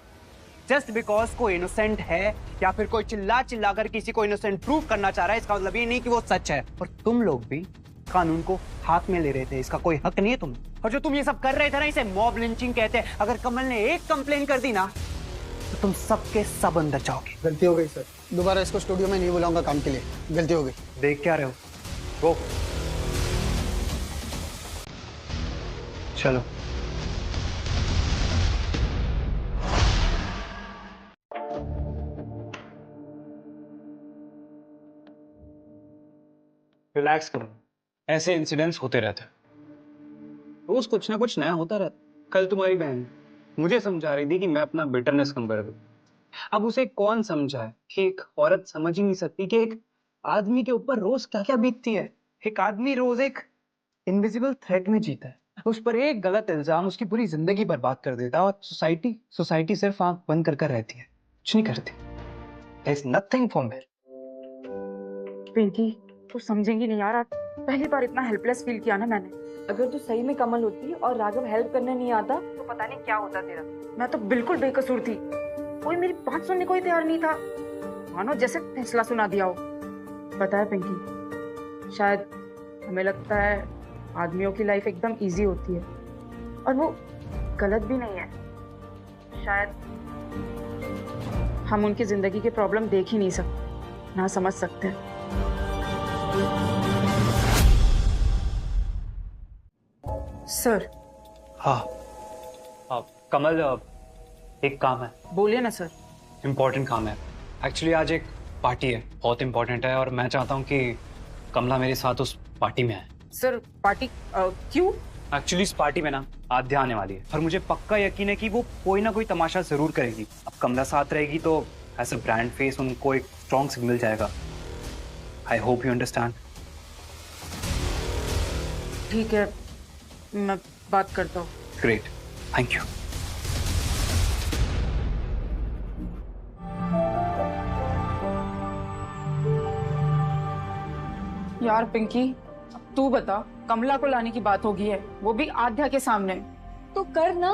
S5: जस्ट बिकॉज कोई इनोसेंट है या फिर कोई चिल्ला कर किसी को इनोसेंट प्रूव करना चाह रहा है, इसका मतलब ये नहीं कि वो सच है। और तुम लोग भी कानून को हाथ में ले रहे थे, इसका कोई हक नहीं है तुम्हें। और जो तुम ये सब कर रहे थे ना, इसे मॉब लिंचिंग कहते हैं। अगर कमल ने एक कंप्लेन कर दी ना, तो तुम सबके सब अंदर जाओगे।
S7: गलती हो गई सर, दोबारा इसको स्टूडियो में नहीं बुलाऊंगा काम के लिए, गलती हो गई।
S5: देख क्या रहे हो, गो। चलो। रिलैक्स करो, ऐसे इंसिडेंट्स होते रहते हैं, रोज कुछ ना कुछ नया होता रहता। कल तुम्हारी बहन मुझे समझा रही थी कि मैं अपना बिटरनेस कम कर दूं। अब उसे कौन समझाए कि एक औरत समझ ही नहीं सकती कि एक आदमी के ऊपर रोज क्या क्या बीतती है। एक आदमी रोज एक इनविजिबल थ्रेट में जीता है, उस पर एक गलत इल्जाम उसकी पूरी जिंदगी बर्बाद कर देता है, और सोसाइटी सिर्फ आंख बंद कर रहती है, कुछ नहीं करती। There is nothing for me.
S2: Pinky, तू समझेंगी नहीं यार, पहली बार इतना हेल्पलेस फील किया ना मैंने।
S13: अगर तू सही में कमल होती और राघव हेल्प करने नहीं आता तो पता नहीं क्या होता तेरा।
S2: मैं तो बिल्कुल बेकसूर थी, कोई मेरी बात सुनने को ही तैयार नहीं था, मानो जैसे फैसला सुना दिया हो। पता है पिंकी, शायद हमें लगता है आदमियों की लाइफ एकदम इजी होती है, और वो गलत भी नहीं है। शायद हम उनकी जिंदगी के प्रॉब्लम देख ही नहीं सकते, ना समझ सकते। सर।
S5: हाँ, कमल, एक काम है।
S2: बोलिए ना सर।
S5: इम्पोर्टेंट काम है एक्चुअली, आज एक पार्टी है, बहुत इम्पोर्टेंट है, और मैं चाहता हूँ कि कमला मेरे साथ उस पार्टी में आए।
S2: सर पार्टी क्यों?
S5: एक्चुअली इस पार्टी में ना आध्या आने वाली है, और मुझे पक्का यकीन है कि वो कोई ना कोई तमाशा जरूर करेगी। अब कमला साथ रहेगी तो एज अ ब्रांड फेस उनको एक स्ट्रॉन्ग सिग्नल जाएगा। I hope you understand.
S2: ठीक है, मैं बात करता हूँ।
S5: Great, thank you.
S2: यार पिंकी, तू बता, कमला को लाने की बात होगी है, वो भी आद्या के सामने।
S13: तो कर ना।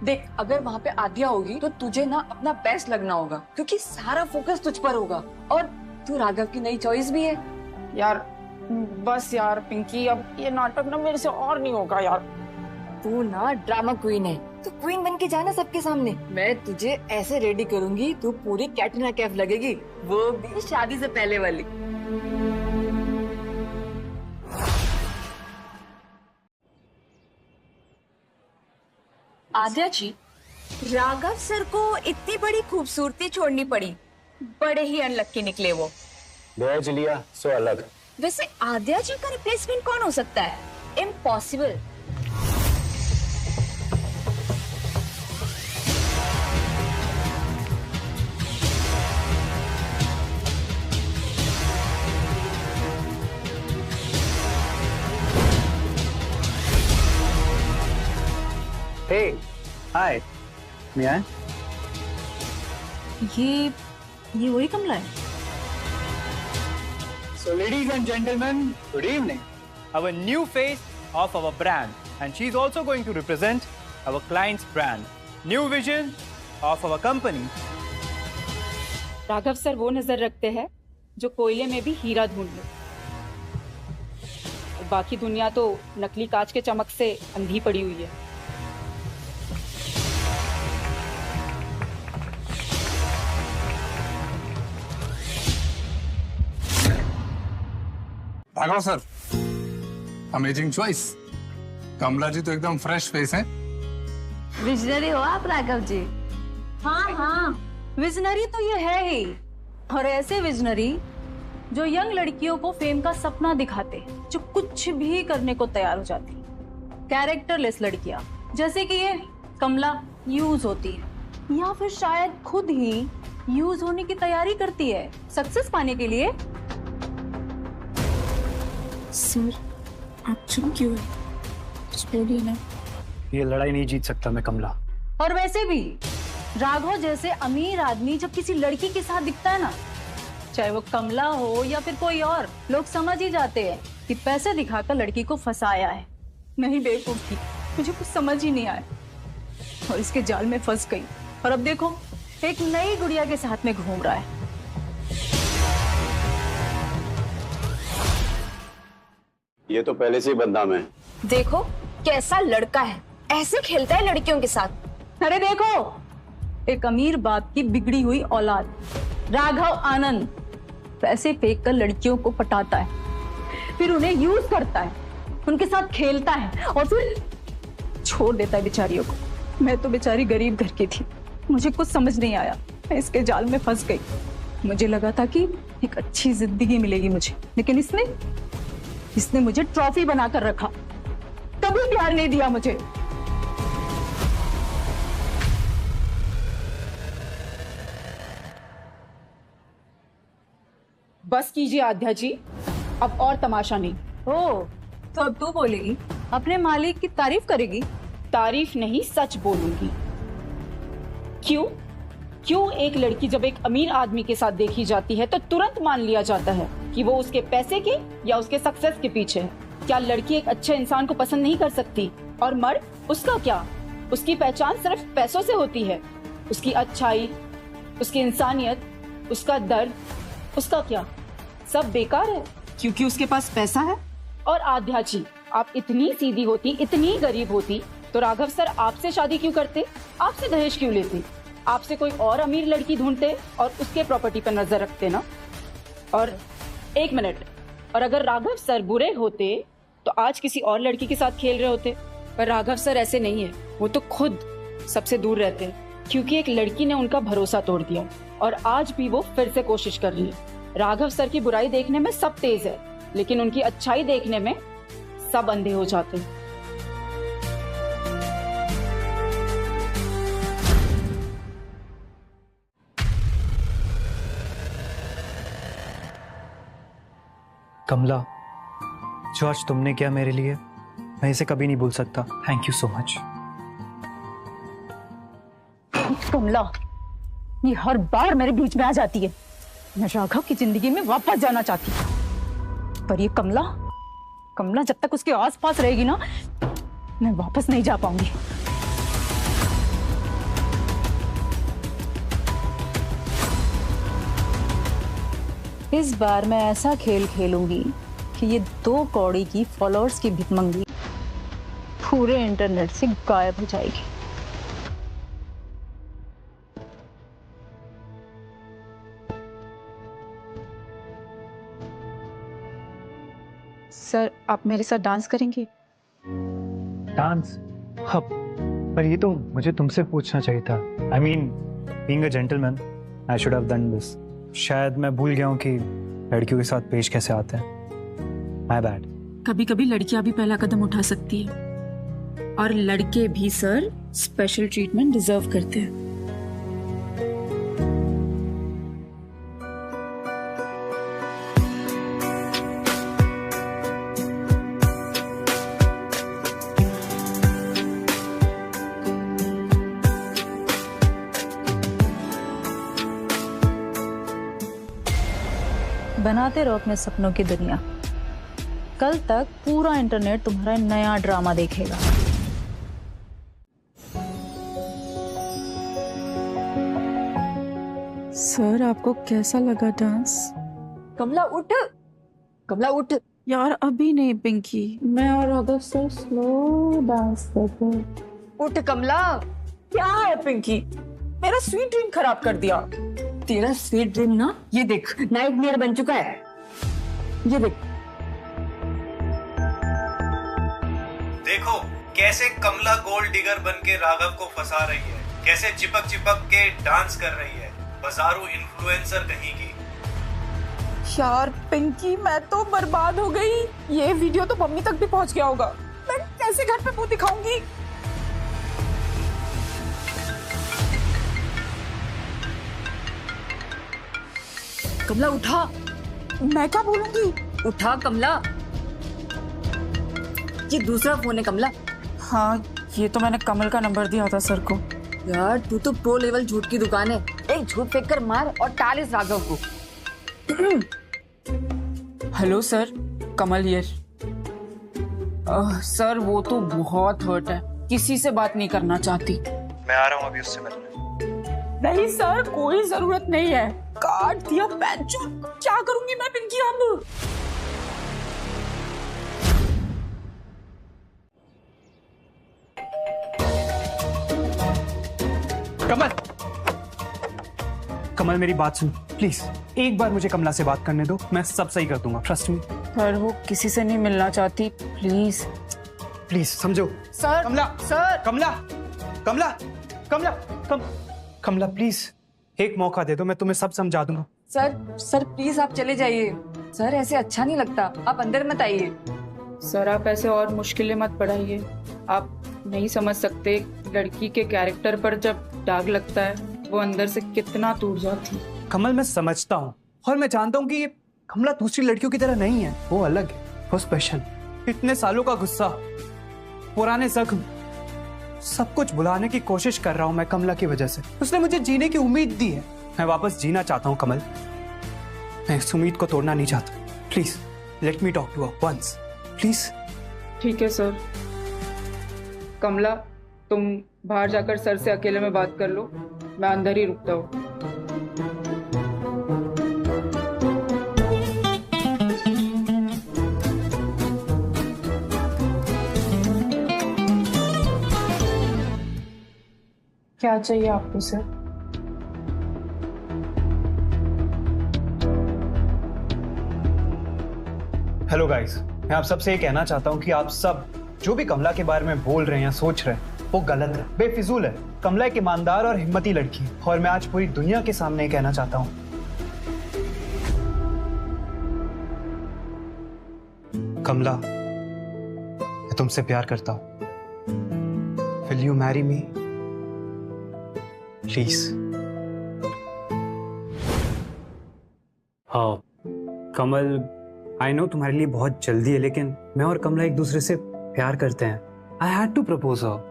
S13: देख, अगर वहाँ पे आद्या होगी तो तुझे ना अपना बेस्ट लगना होगा, क्योंकि सारा फोकस तुझ पर होगा और तू राघव की नई चॉइस भी है।
S2: यार बस यार पिंकी, अब ये नाटक ना मेरे से और नहीं होगा यार।
S13: तू ना ड्रामा क्वीन है, तू क्वीन बन के जाना सबके सामने। मैं तुझे ऐसे रेडी करूंगी, तू पूरी कैटरीना कैफ लगेगी, वो भी शादी से पहले वाली।
S15: आद्या जी, राघव सर को इतनी बड़ी खूबसूरती छोड़नी पड़ी, बड़े ही अनलक्की निकले वो।
S7: दहेज लिया सो अलग।
S15: वैसे आद्या जी का रिप्लेसमेंट कौन हो सकता है? Impossible.
S10: Hey, hi. May I?
S15: ये वही कमला है।
S10: So, ladies and gentlemen, good evening. Our new face of our brand, and she's also going to represent our client's brand. New vision of our company.
S3: Raghav sir वो नजर रखते हैं जो कोयले में भी हीरा ढूंढ ले। बाकी दुनिया तो नकली कांच के चमक से अंधी पड़ी हुई है।
S16: Raghav sir, amazing choice. Kamla ji तो एकदम फ्रेश फेस है।
S15: विजनरी हो आप राघव जी।
S17: हाँ हाँ, विजनरी तो ये है ही, और ऐसे विजनरी जो यंग लड़कियों को फेम का सपना दिखाते, जो कुछ भी करने को तैयार हो जाती। कैरेक्टरलेस लड़कियां, जैसे कि ये कमला यूज होती है, या फिर शायद खुद ही यूज होने की तैयारी करती है सक्सेस पाने के लिए।
S8: सर, आप चुप क्यों है? कुछ बोलिए ना।
S10: ये लड़ाई नहीं जीत सकता मैं कमला।
S17: और वैसे भी राघव जैसे अमीर आदमी जब किसी लड़की के साथ दिखता है ना, चाहे वो कमला हो या फिर कोई और, लोग समझ ही जाते हैं कि पैसे दिखाकर लड़की को फंसाया है। नहीं बेवकूफ थी, मुझे कुछ समझ ही नहीं आया और इसके जाल में फंस गई। और अब देखो, एक नई गुड़िया के साथ में घूम रहा है।
S18: ये तो पहले से ही बदनाम है।
S15: देखो कैसा लड़का है, ऐसे खेलता है लड़कियों के साथ।
S17: अरे देखो, एक अमीर बाप की बिगड़ी हुई औलाद राघव आनंद पैसे फेंक कर लड़कियों को पटाता है, फिर उन्हें यूज करता है, उनके साथ खेलता है और फिर छोड़ देता है बेचारियों को। मैं तो बेचारी गरीब घर की थी, मुझे कुछ समझ नहीं आया, मैं इसके जाल में फंस गई। मुझे लगा था कि एक अच्छी जिंदगी मिलेगी मुझे, लेकिन इसने मुझे ट्रॉफी बनाकर रखा, कभी प्यार नहीं दिया मुझे।
S3: बस कीजिए आद्या जी, अब और तमाशा नहीं।
S17: ओ, तो अब तू बोलेगी, अपने मालिक की तारीफ करेगी?
S3: तारीफ नहीं, सच बोलूंगी। क्यों एक लड़की जब एक अमीर आदमी के साथ देखी जाती है तो तुरंत मान लिया जाता है कि वो उसके पैसे के या उसके सक्सेस के पीछे है? क्या लड़की एक अच्छे इंसान को पसंद नहीं कर सकती? और मर्द, उसका क्या? उसकी पहचान सिर्फ पैसों से होती है। उसकी अच्छाई, उसकी इंसानियत, उसका दर्द, उसका क्या? सब बेकार है क्योंकि उसके पास पैसा है। और आद्या जी, आप इतनी सीधी होती, इतनी गरीब होती तो राघव सर आपसे शादी क्यों करते? आपसे दहेज क्यों लेते? आपसे कोई और अमीर लड़की ढूंढते और उसके प्रॉपर्टी पर नजर रखते ना। और एक मिनट, और अगर राघव सर बुरे होते तो आज किसी और लड़की के साथ खेल रहे होते। पर राघव सर ऐसे नहीं है, वो तो खुद सबसे दूर रहते हैं क्योंकि एक लड़की ने उनका भरोसा तोड़ दिया और आज भी वो फिर से कोशिश कर रही है। राघव सर की बुराई देखने में सब तेज है, लेकिन उनकी अच्छाई देखने में सब अंधे हो जाते हैं।
S10: कमला, जो आज तुमने किया मेरे लिए, मैं इसे कभी नहीं भूल सकता। Thank you so much.
S17: Kamla, ये हर बार मेरे बीच में आ जाती है। मैं राघव की जिंदगी में वापस जाना चाहती हूँ, पर ये कमला कमला जब तक उसके आसपास रहेगी ना, मैं वापस नहीं जा पाऊंगी। इस बार मैं ऐसा खेल खेलूंगी कि ये 2 कौड़ी की फॉलोअर्स की भिखमंगी पूरे इंटरनेट से गायब हो जाएगी।
S8: सर आप मेरे साथ डांस करेंगे?
S5: डांस? हाँ, पर ये तो मुझे तुमसे पूछना चाहिए था। I mean being a gentleman I should have done this. शायद मैं भूल गया हूँ कि लड़कियों के साथ पेश कैसे आते हैं। My bad.
S2: कभी कभी लड़कियां भी पहला कदम उठा सकती है, और लड़के भी सर स्पेशल ट्रीटमेंट डिजर्व करते हैं।
S17: बनाते रहो अपने सपनों की दुनिया। कल तक पूरा इंटरनेट तुम्हारा नया ड्रामा देखेगा।
S2: सर आपको कैसा लगा डांस?
S13: कमला उठ, कमला उठ।
S2: यार अभी नहीं पिंकी, मैं और राघव सर स्लो डांस करते हैं।
S13: उठ कमला।
S2: क्या है पिंकी, मेरा स्वीट ड्रीम खराब कर दिया।
S13: तेरा स्वीट ड्रीम ना, ये देख नाइटमेयर बन चुका है। ये देख,
S19: देखो कैसे कमला गोल्ड डिगर बन के राघव को फंसा रही है, कैसे चिपक चिपक के डांस कर रही है, बाजारू इन्फ्लुएंसर कहीं की।
S2: यार पिंकी मैं तो बर्बाद हो गई। ये वीडियो तो मम्मी तक भी पहुंच गया होगा। मैं कैसे घर पे मुंह दिखाऊंगी?
S13: कमला उठा।
S2: मैं क्या बोलूंगी?
S13: उठा कमला, ये दूसरा फोन है कमला।
S2: हाँ ये तो मैंने कमल का नंबर दिया था सर को।
S13: यार तू तो प्रो लेवल झूठ की दुकान है। एक झूठ फेंक कर मार और टाल इस राघव को।
S2: Hello sir, Kamal here. Sir वो तो बहुत हर्ट है, किसी से बात नहीं करना चाहती।
S5: मैं आ रहा हूँ अभी उससे मिलने।
S2: नहीं सर कोई जरूरत नहीं है। काट दिया पैंचो, क्या करूंगी मैं पिंकी अब?
S5: कमल, कमल मेरी बात सुन प्लीज। एक बार मुझे कमला से बात करने दो, मैं सब सही कर दूंगा, ट्रस्ट मी।
S2: पर वो किसी से नहीं मिलना चाहती, प्लीज
S5: प्लीज समझो।
S2: Sir.
S5: Kamla,
S2: sir.
S5: Kamla, Kamla, Kamla, Kamla please एक मौका दे दो, मैं तुम्हें सब समझा दूंगा।
S13: सर प्लीज आप चले जाइए। सर ऐसे अच्छा नहीं लगता, आप अंदर मत आइए।
S2: सर आप ऐसे और मुश्किलें मत बढ़ाइए। आप नहीं समझ सकते, लड़की के कैरेक्टर पर जब दाग लगता है वो अंदर से कितना टूट जाती है।
S5: कमल मैं समझता हूँ और मैं जानता हूँ कि ये कमला दूसरी लड़कियों की तरह नहीं है, वो अलग है, वो स्पेशल। इतने सालों का गुस्सा, पुराने जख्म, सब कुछ भुलाने की कोशिश कर रहा हूँ मैं कमला की वजह से। उसने मुझे जीने की उम्मीद दी है, मैं वापस जीना चाहता हूँ कमल। मैं इस उम्मीद को तोड़ना नहीं चाहता। Please let me talk to her once, please.
S2: ठीक है सर। कमला तुम बाहर जाकर सर से अकेले में बात कर लो, मैं अंदर ही रुकता हूँ। क्या चाहिए आपको सर?
S5: हेलो गाइस, मैं आप सबसे ये कहना चाहता हूँ कि आप सब जो भी कमला के बारे में बोल रहे हैं या सोच रहे हैं वो गलत है, बेफिजूल है। कमला एक ईमानदार और हिम्मती लड़की है और मैं आज पूरी दुनिया के सामने कहना चाहता हूँ, कमला मैं तुमसे प्यार करता हूँ। Will you marry me please? हाँ कमल, आई नो तुम्हारे लिए बहुत जल्दी है, लेकिन मैं और कमला एक दूसरे से प्यार करते हैं। I had to propose her.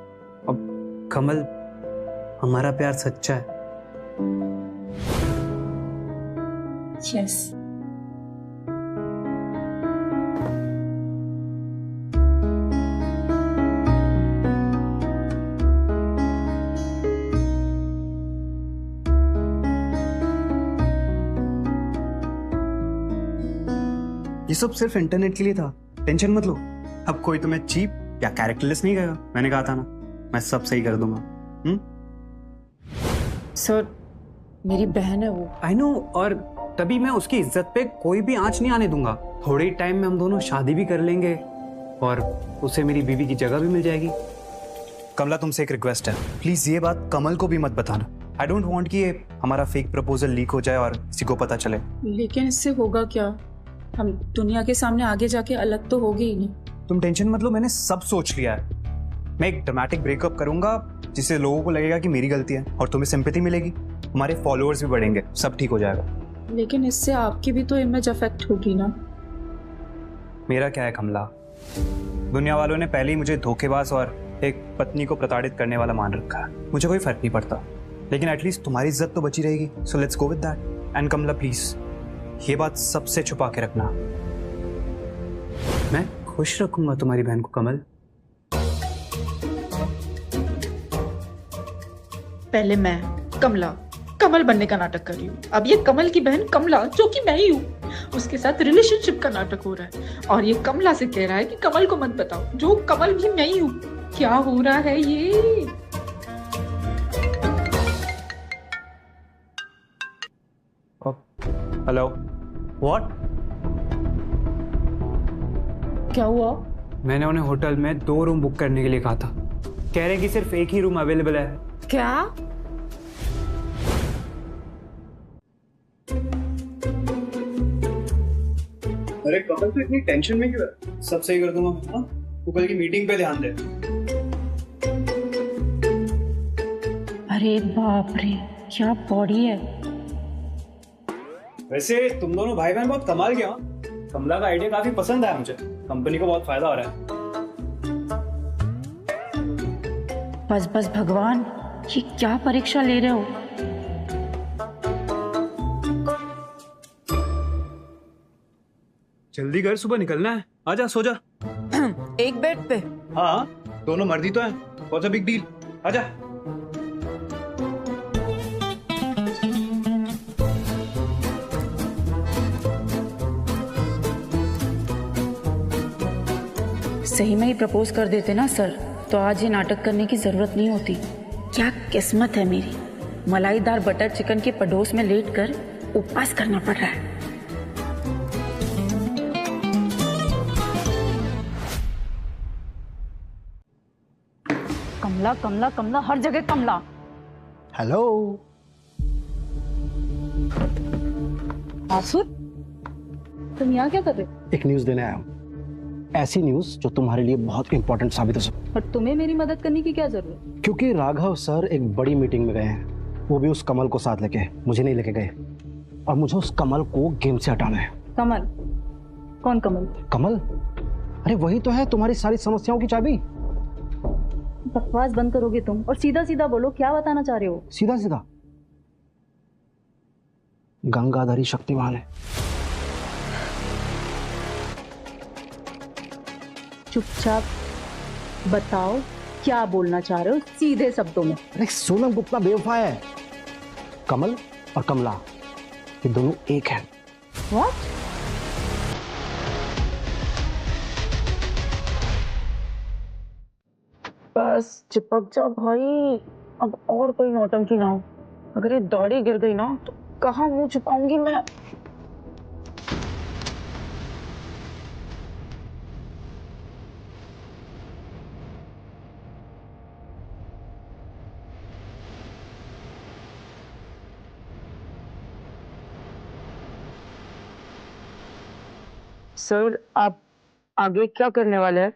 S5: अब कमल हमारा प्यार सच्चा है।
S2: यस।
S5: सब सिर्फ इंटरनेट के लिए था, टेंशन मत लो। अब कोई तुम्हें चीप या कैरेक्टरलेस नहीं कहेगा। मैंने कहा था ना, मैं सब सही कर दूंगा।
S6: सर मेरी बहन है वो।
S5: आई नो, और तभी मैं उसकी इज्जत पे कोई भी आंच नहीं आने दूंगा। थोड़े ही टाइम में हम दोनों शादी भी कर लेंगे और उसे मेरी बीवी की जगह भी मिल जाएगी। कमला, तुमसे एक रिक्वेस्ट है, प्लीज ये बात कमल को भी मत बताना। आई डोंट वांट कि ये हमारा फेक प्रपोजल लीक हो जाए और किसी को पता चले।
S6: लेकिन इससे होगा क्या? हम दुनिया के सामने आगे जाके अलग तो होगे ही नहीं।
S5: तुम टेंशन मत लो, मैंने सब सोच लिया है। मैं एक ड्रामेटिक ब्रेकअप करूंगा जिससे लोगों को लगेगा कि मेरी गलती है और तुम्हें सिंपैथी मिलेगी, हमारे फॉलोअर्स भी बढ़ेंगे, सब ठीक हो जाएगा।
S6: लेकिन इससे आपकी भी तो इमेज अफेक्ट होगी ना।
S5: मेरा क्या है कमला, दुनिया वालों ने पहले ही मुझे धोखेबाज और एक पत्नी को प्रताड़ित करने वाला मान रखा है। मुझे कोई फर्क नहीं पड़ता, लेकिन एटलीस्ट तुम्हारी इज्जत तो बची रहेगी। So let's go with that. And Kamla please ये बात सबसे छुपा के रखना। मैं खुश रखूंगा तुम्हारी बहन को कमल।
S6: पहले मैं कमल बनने का नाटक कर रही हूँ, अब ये कमल की बहन कमला जो कि मैं ही हूँ, उसके साथ रिलेशनशिप का नाटक हो रहा है और ये कमला से कह रहा है कि कमल को मत बताओ, जो कमल भी मैं ही हूँ। क्या हो रहा है ये?
S5: Hello, what?
S6: क्या हुआ?
S5: मैंने उन्हें होटल में 2 रूम बुक करने के लिए कहा था, कह रहे कि सिर्फ एक ही रूम अवेलेबल है।
S6: क्या?
S5: अरे कमल, तो इतनी टेंशन में क्यों है? सब सही कर दूंगा मैं। तू कल की मीटिंग पे ध्यान दे।
S6: अरे बाप रे, क्या बॉडी है।
S5: वैसे तुम दोनों भाई बहन बहुत कमाल के हो। कमला का आइडिया काफी पसंद आया मुझे, कंपनी को बहुत फायदा हो रहा है।
S6: बस भगवान, ये क्या परीक्षा ले रहे हो?
S5: जल्दी कर, सुबह निकलना है। आजा, सो जा।
S6: एक बेड पे?
S5: हाँ, दोनों मर्दी तो हैं। What's a big deal? आजा।
S6: सही में ही प्रपोज कर देते ना सर, तो आज ये नाटक करने की जरूरत नहीं होती। क्या किस्मत है मेरी, मलाईदार बटर चिकन के पड़ोस में लेटकर उपवास करना पड़ रहा है। कमला कमला कमला, हर जगह कमला।
S7: हेलो
S17: आसुर, तुम यहाँ क्या कर रहे हो?
S7: एक न्यूज देने आया हूँ, ऐसी न्यूज जो तुम्हारे लिए बहुत इंपॉर्टेंट साबित हो सकती है।
S17: और तुम्हें मेरी मदद करने की क्या जरूरत?
S7: क्योंकि राघव सर एक बड़ी मीटिंग में गए हैं, वो भी उस कमल को साथ लेके, मुझे नहीं लेके गए, और मुझे उस कमल को गेम से हटाना है।
S17: कमल? कौन कमल?
S7: कमल? अरे वही तो है तुम्हारी सारी समस्याओं की चाबी।
S17: बकवास बंद करोगे तुम और सीधा सीधा बोलो, क्या बताना चाह रहे हो?
S7: सीधा सीधा, गंगाधरी शक्तिमान है।
S17: चुपचाप बताओ क्या बोलना चाह रहे हो, सीधे शब्दों में।
S7: अरे सोनम गुप्ता बेवफा है। कमल और कमला ये दोनों एक हैं।
S17: What?
S2: बस चिपक जा भाई, अब और कोई नौटंकी ना हो। अगर ये दाढ़ी गिर गई ना तो कहाँ मुंह छुपाऊंगी मैं। सर आप आगे क्या करने वाले हैं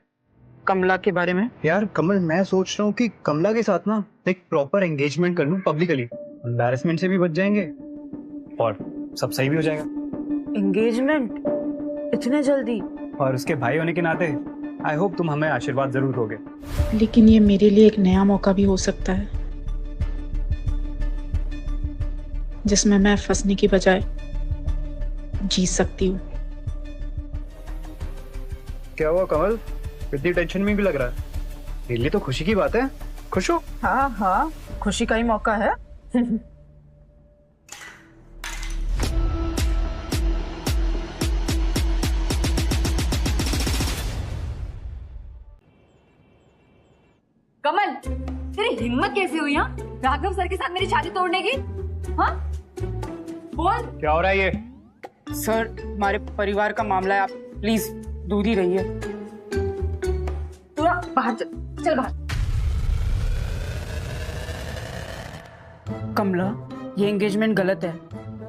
S2: कमला के बारे में?
S5: यार कमल, मैं सोच रहा हूँ कि कमला के साथ ना एक प्रॉपर एंगेजमेंट कर लूँ पब्लिकली। एम्बैरेसमेंट से भी बच जाएंगे और सब सही भी हो जाएगा।
S2: एंगेजमेंट इतने जल्दी?
S5: और उसके भाई होने के नाते आई होप तुम हमें आशीर्वाद जरूर दोगे।
S6: लेकिन ये मेरे लिए एक नया मौका भी हो सकता है, जिसमें मैं फंसने की बजाय जीत सकती हूँ।
S5: क्या हुआ कमल, इतनी टेंशन में भी लग रहा है? मेरे लिए तो खुशी की बात है। खुश हो?
S2: हाँ हाँ, खुशी का ही मौका है।
S13: हिम्मत कैसे हुई हाँ राघव सर के साथ मेरी शादी तोड़ने की? हाँ बोल।
S10: क्या हो रहा है ये?
S2: सर हमारे परिवार का मामला है, आप प्लीज दूर ही रहिए।
S13: तू बाहर चल बाहर।
S2: कमला, ये एंगेजमेंट गलत है,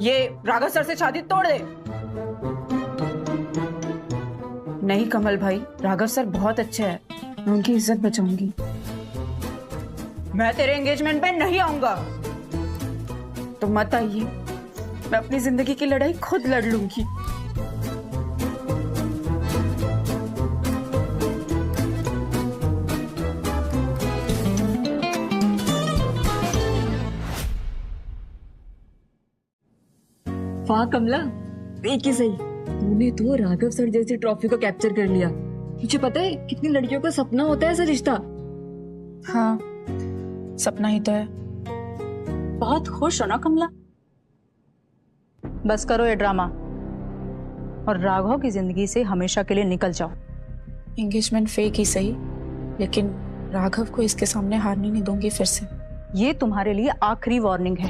S2: ये राघव सर से शादी तोड़ दे। नहीं कमल भाई, राघव सर बहुत अच्छे हैं, मैं उनकी इज्जत बचाऊंगी। मैं तेरे एंगेजमेंट पे नहीं आऊंगा। तो मत आइए, मैं अपनी जिंदगी की लड़ाई खुद लड़ लूंगी।
S13: वाह कमला, देख ही सही, तूने तो राघव सर जैसी ट्रॉफी को कैप्चर कर लिया। मुझे पता है कितनी लड़कियों का सपना होता है ऐसा रिश्ता।
S2: हाँ, सपना ही तो है।
S17: बहुत खुश हो ना कमला? बस करो ये ड्रामा और राघव की जिंदगी से हमेशा के लिए निकल जाओ।
S2: एंगेजमेंट फेक ही सही, लेकिन राघव को इसके सामने हारने नहीं दूंगी फिर से।
S17: ये तुम्हारे लिए आखिरी वार्निंग है,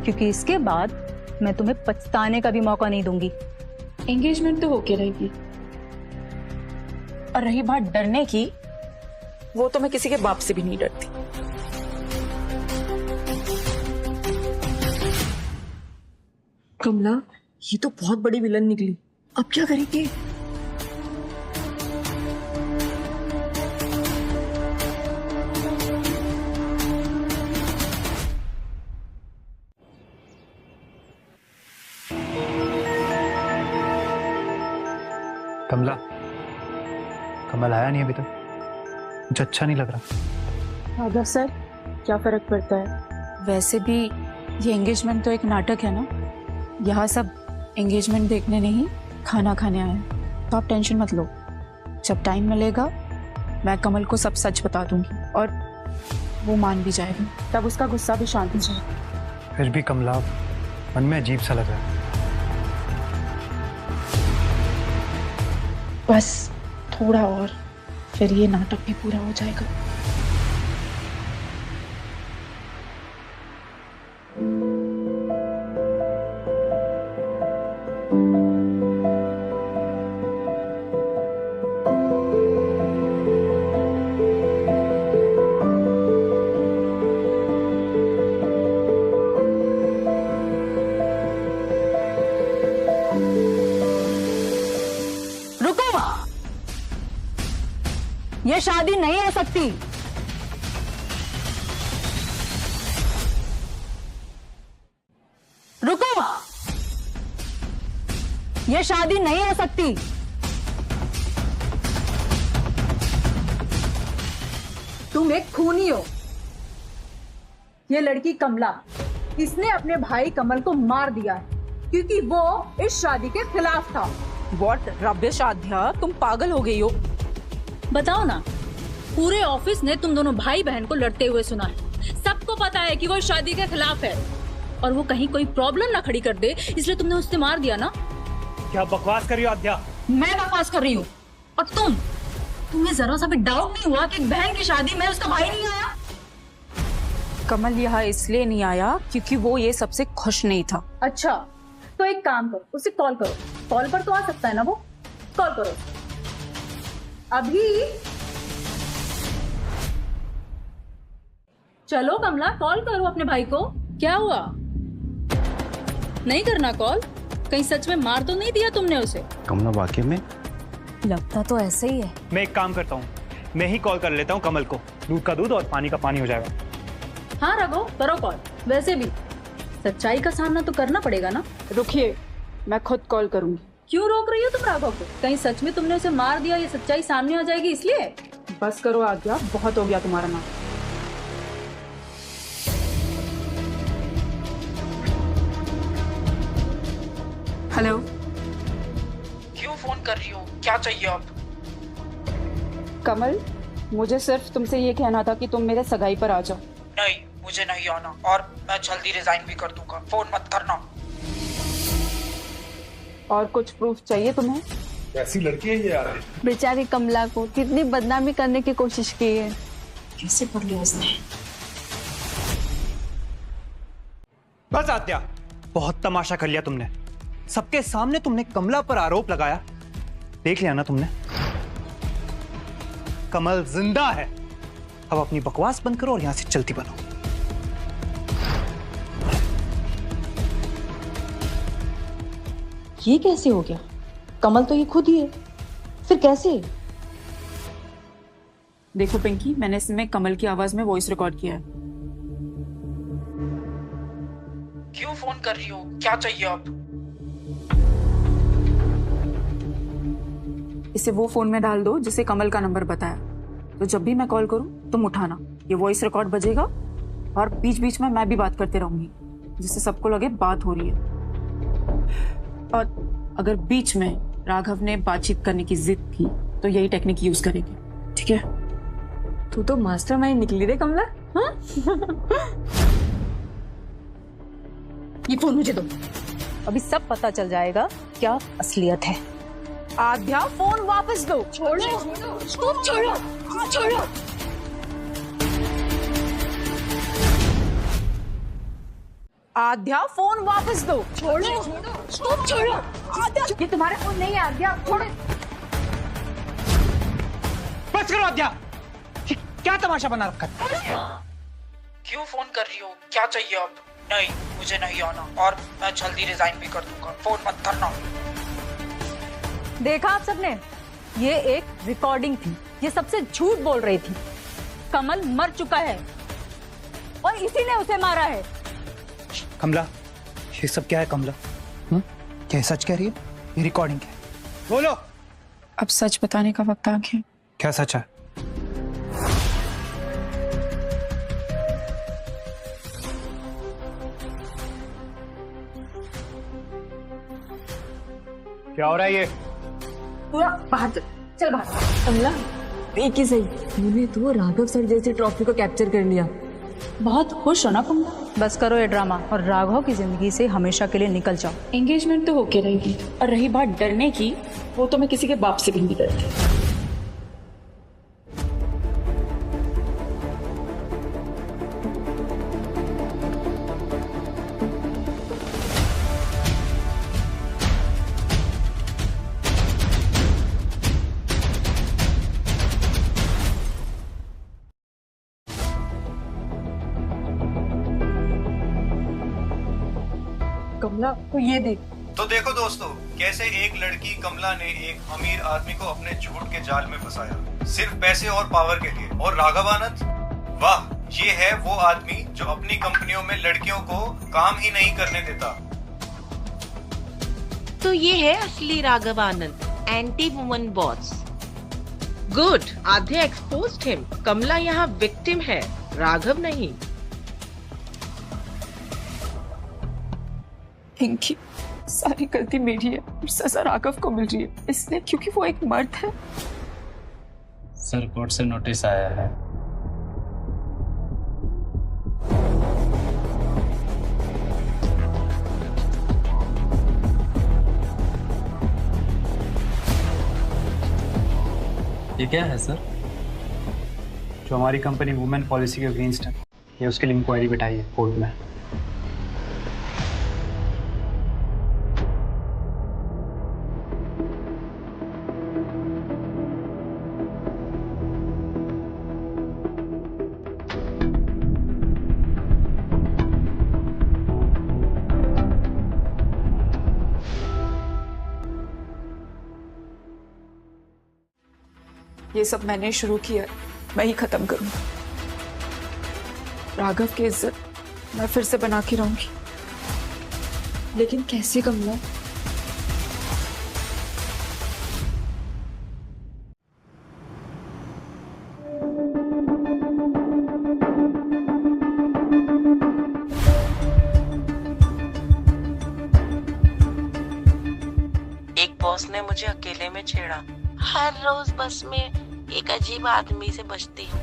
S17: क्योंकि इसके बाद मैं तुम्हें पछताने का भी मौका नहीं दूंगी।
S2: एंगेजमेंट तो होके रहेगी, और रही बात डरने की, वो तो मैं किसी के बाप से भी नहीं डरती।
S13: कमला, ये तो बहुत बड़ी विलन निकली, अब क्या करेंगे?
S5: कमला, कमल आया नहीं अभी तक, मुझे अच्छा नहीं लग रहा।
S2: राघव सर, क्या फर्क पड़ता है? वैसे भी ये एंगेजमेंट तो एक नाटक है ना, यहाँ सब एंगेजमेंट देखने नहीं खाना खाने आए हैं, तो आप टेंशन मत लो। जब टाइम मिलेगा मैं कमल को सब सच बता दूंगी और वो मान भी जाएगा, तब उसका गुस्सा भी शांत हो जाएगा।
S5: फिर भी कमला, मन में अजीब सा लग रहा है।
S2: बस थोड़ा और, फिर ये नाटक भी पूरा हो जाएगा।
S17: ये शादी नहीं हो सकती। रुको, ये शादी नहीं हो सकती।
S13: तुम एक खूनी हो। ये लड़की कमला, इसने अपने भाई कमल को मार दिया है क्योंकि वो इस शादी के खिलाफ था।
S2: व्हाट रबिश आध्या, तुम पागल हो गई हो।
S17: बताओ ना, पूरे ऑफिस ने तुम दोनों भाई बहन को लड़ते हुए सुना है। सबको पता है कि वो शादी के खिलाफ है और वो कहीं कोई प्रॉब्लम ना खड़ी कर दे, इसलिए तुमने उससे मार दिया ना।
S10: क्या बकवास कर रही हो आद्या?
S17: मैं बकवास कर रही हूँ। और तुम्हें जरा सा भी डाउट नहीं हुआ कि बहन की शादी में उसका भाई नहीं आया?
S2: कमल यहाँ इसलिए नहीं आया क्योंकि वो ये सबसे खुश नहीं था।
S13: अच्छा, तो एक काम करो, उसे कॉल करो। कॉल पर तो आ सकता है ना वो, कॉल करो अभी। चलो कमला, कॉल करो अपने भाई को।
S17: क्या हुआ, नहीं करना कॉल? कहीं सच में मार तो नहीं दिया तुमने उसे?
S18: कमला वाकई में?
S17: लगता तो ऐसे ही है।
S5: मैं एक काम करता हूँ, मैं ही कॉल कर लेता हूँ कमल को। दूध का दूध और पानी का पानी हो जाएगा।
S13: हाँ रघु, करो कॉल। वैसे भी सच्चाई का सामना तो करना पड़ेगा ना।
S2: रुकिए, मैं खुद कॉल करूंगी।
S13: क्यों रोक रही हो तुम राघव को? कहीं सच में तुमने उसे मार दिया, ये सच्चाई सामने आ जाएगी इसलिए?
S2: बस करो आज्ञा, बहुत हो गया तुम्हारा नाम। हेलो, क्यों फोन कर रही हो? क्या चाहिए आप? कमल, मुझे सिर्फ तुमसे ये कहना था कि तुम मेरे सगाई पर आ जाओ। नहीं, मुझे नहीं आना, और मैं जल्दी रिजाइन भी कर दूंगा। फोन मत करना। और कुछ प्रूफ चाहिए तुम्हें?
S16: कैसी लड़की है ये यार?
S20: बेचारी कमला को कितनी बदनामी करने की कोशिश की है।
S2: कैसे कर लिया इसने?
S5: बस आद्या, बहुत तमाशा कर लिया तुमने। सबके सामने तुमने कमला पर आरोप लगाया। देख लिया ना तुमने, कमल जिंदा है। अब अपनी बकवास बंद करो और यहां से चलती बनो।
S17: ये कैसे हो गया? कमल तो ये खुद ही है, फिर कैसे?
S2: देखो पिंकी, मैंने इसमें कमल की आवाज में वॉइस रिकॉर्ड किया है। क्यों फोन कर रही हो? क्या चाहिए अब? इसे वो फोन में डाल दो जिसे कमल का नंबर बताया, तो जब भी मैं कॉल करूं तुम उठाना। ये वॉइस रिकॉर्ड बजेगा और बीच बीच में मैं भी बात करते रहूंगी, जिससे सबको लगे बात हो रही है। और अगर बीच में राघव ने बातचीत करने की जिद की तो यही टेक्निक यूज करेंगे, ठीक है?
S17: तू तो मास्टरमाइंड निकली रे कमला। हाँ?
S2: ये फोन मुझे दो।
S17: अभी सब पता चल जाएगा क्या असलियत है।
S2: आद्या, फोन वापस दो।
S17: छोड़ो,
S2: तुम छोड़ो, छोड़ो। आद्या, फोन वापस दो। छोड़ो, तुम छोड़ो। आद्या, ये तुम्हारा फोन नहीं है आद्या, छोड़ो।
S5: बस करो आद्या, क्या तमाशा बना रखा है?
S2: क्यों फोन कर रही हो? क्या चाहिए अब? नहीं, मुझे नहीं आना और मैं जल्दी रिजाइन भी कर दूंगा। फोन मत करना।
S17: देखा आप सबने, ये एक रिकॉर्डिंग थी। ये सबसे झूठ बोल रही थी। कमल मर चुका है और इसी ने उसे मारा है।
S5: कमला, ये सब क्या है कमला? क्या सच कह रही है? ये रिकॉर्डिंग है, बोलो।
S2: अब सच बताने का वक्त आ गया।
S5: क्या सच है? क्या हो रहा है ये?
S2: पूरा बाहर चल बाहर।
S17: कमला, एक ही सही, तूने तो राघव सर जैसी ट्रॉफी को कैप्चर कर लिया।
S2: बहुत खुश हो ना कमला?
S17: बस करो ये ड्रामा और राघव की जिंदगी से हमेशा के लिए निकल जाओ।
S2: एंगेजमेंट तो होके रहेगी, और रही बात डरने की, वो तो मैं किसी के बाप से भी नहीं डरती। कमला, तो ये देख।
S19: तो देखो दोस्तों, कैसे एक लड़की कमला ने एक अमीर आदमी को अपने झूठ के जाल में फंसाया, सिर्फ पैसे और पावर के लिए। और राघव आनंद, वाह, ये है वो आदमी जो अपनी कंपनियों में लड़कियों को काम ही नहीं करने देता।
S20: तो ये है असली Raghav Anand, anti woman boss. Good, Aadhya exposed him. Kamla यहाँ विक्टिम है, राघव नहीं।
S2: पिंकी, सारी गलती मेरी है और सजा राघव को मिल रही है, इसलिए क्योंकि वो एक मर्द है।
S21: सर, कोर्ट से नोटिस आया है। ये क्या है सर?
S5: जो हमारी कंपनी वुमेन पॉलिसी के अगेंस्ट है, ये उसके लिए इंक्वायरी बिठाई है कोर्ट में।
S2: ये सब मैंने शुरू किया, मैं ही खत्म करूंगा। राघव की इज्जत मैं फिर से बना के रहूंगी, लेकिन कैसे कमला?
S20: एक बॉस ने मुझे अकेले में छेड़ा। हर रोज बस में एक अजीब आदमी से बचती हूँ।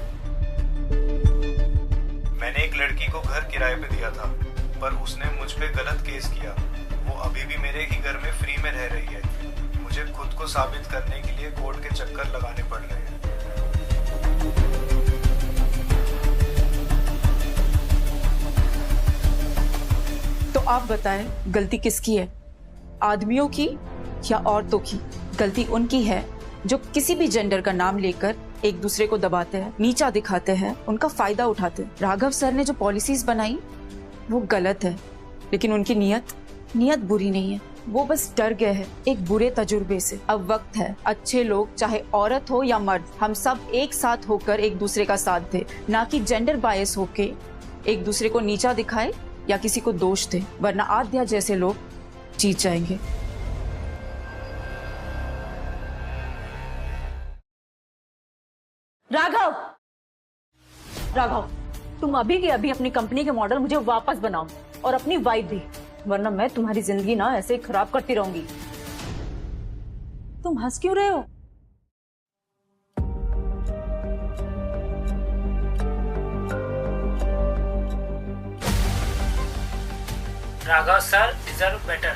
S19: मैंने एक लड़की को घर किराए पे दिया था, पर उसने मुझ पे गलत केस किया। वो अभी भी मेरे ही घर में फ्री में रह रही है। मुझे खुद को साबित करने के लिए कोर्ट के चक्कर लगाने पड़ रहे हैं।
S6: आप बताएं, गलती किसकी है, आदमियों की या औरतों की? गलती उनकी है जो किसी भी जेंडर का नाम लेकर एक दूसरे को दबाते हैं, नीचा दिखाते हैं, उनका फायदा उठाते हैं। राघव सर ने जो पॉलिसीज बनाई वो गलत है, लेकिन उनकी नीयत बुरी नहीं है। वो बस डर गए हैं एक बुरे तजुर्बे से। अब वक्त है अच्छे लोग, चाहे औरत हो या मर्द, हम सब एक साथ होकर एक दूसरे का साथ दे, ना कि जेंडर बायस होके एक दूसरे को नीचा दिखाए या किसी को दोष दे, वरना आद्या जैसे लोग जीत जाएंगे।
S17: राघव, तुम अभी के अभी अपनी कंपनी के मॉडल मुझे वापस बनाओ और अपनी वाइफ भी, वरना मैं तुम्हारी जिंदगी ना ऐसे ही खराब करती रहूंगी। तुम हंस क्यों रहे हो?
S1: Raghav sir deserve better.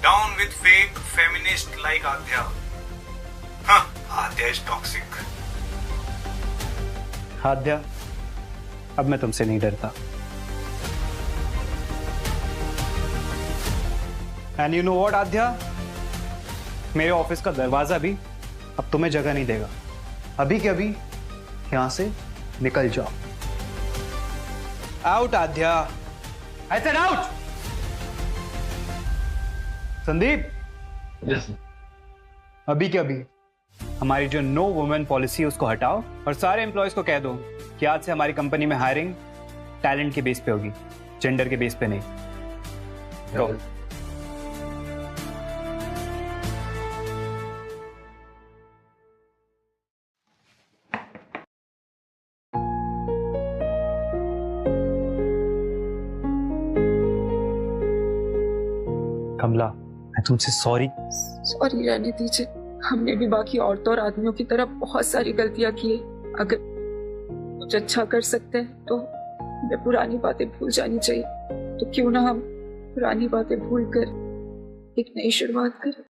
S19: Down with fake feminist like Adya. Huh, Adya is toxic.
S5: आद्या, अब मैं तुमसे नहीं डरता। एंड यू नो व्हाट आद्या, मेरे ऑफिस का दरवाजा भी अब तुम्हें जगह नहीं देगा। अभी के अभी यहां से निकल जाओ। Out Aadya, I said out. Sandeep, अभी के अभी हमारी जो नो वुमेन पॉलिसी है उसको हटाओ और सारे एम्प्लॉयज को कह दो कि आज से हमारी कंपनी में हायरिंग टैलेंट के बेस पे होगी, जेंडर के बेस पे नहीं। गो। कमला, मैं तुमसे सॉरी
S6: रहने दीजिए। हमने भी बाकी औरतों और आदमियों की तरह बहुत सारी गलतियां की है। अगर कुछ अच्छा कर सकते हैं तो हमें पुरानी बातें भूल जानी चाहिए। तो क्यों ना हम पुरानी बातें भूल कर एक नई शुरुआत करें।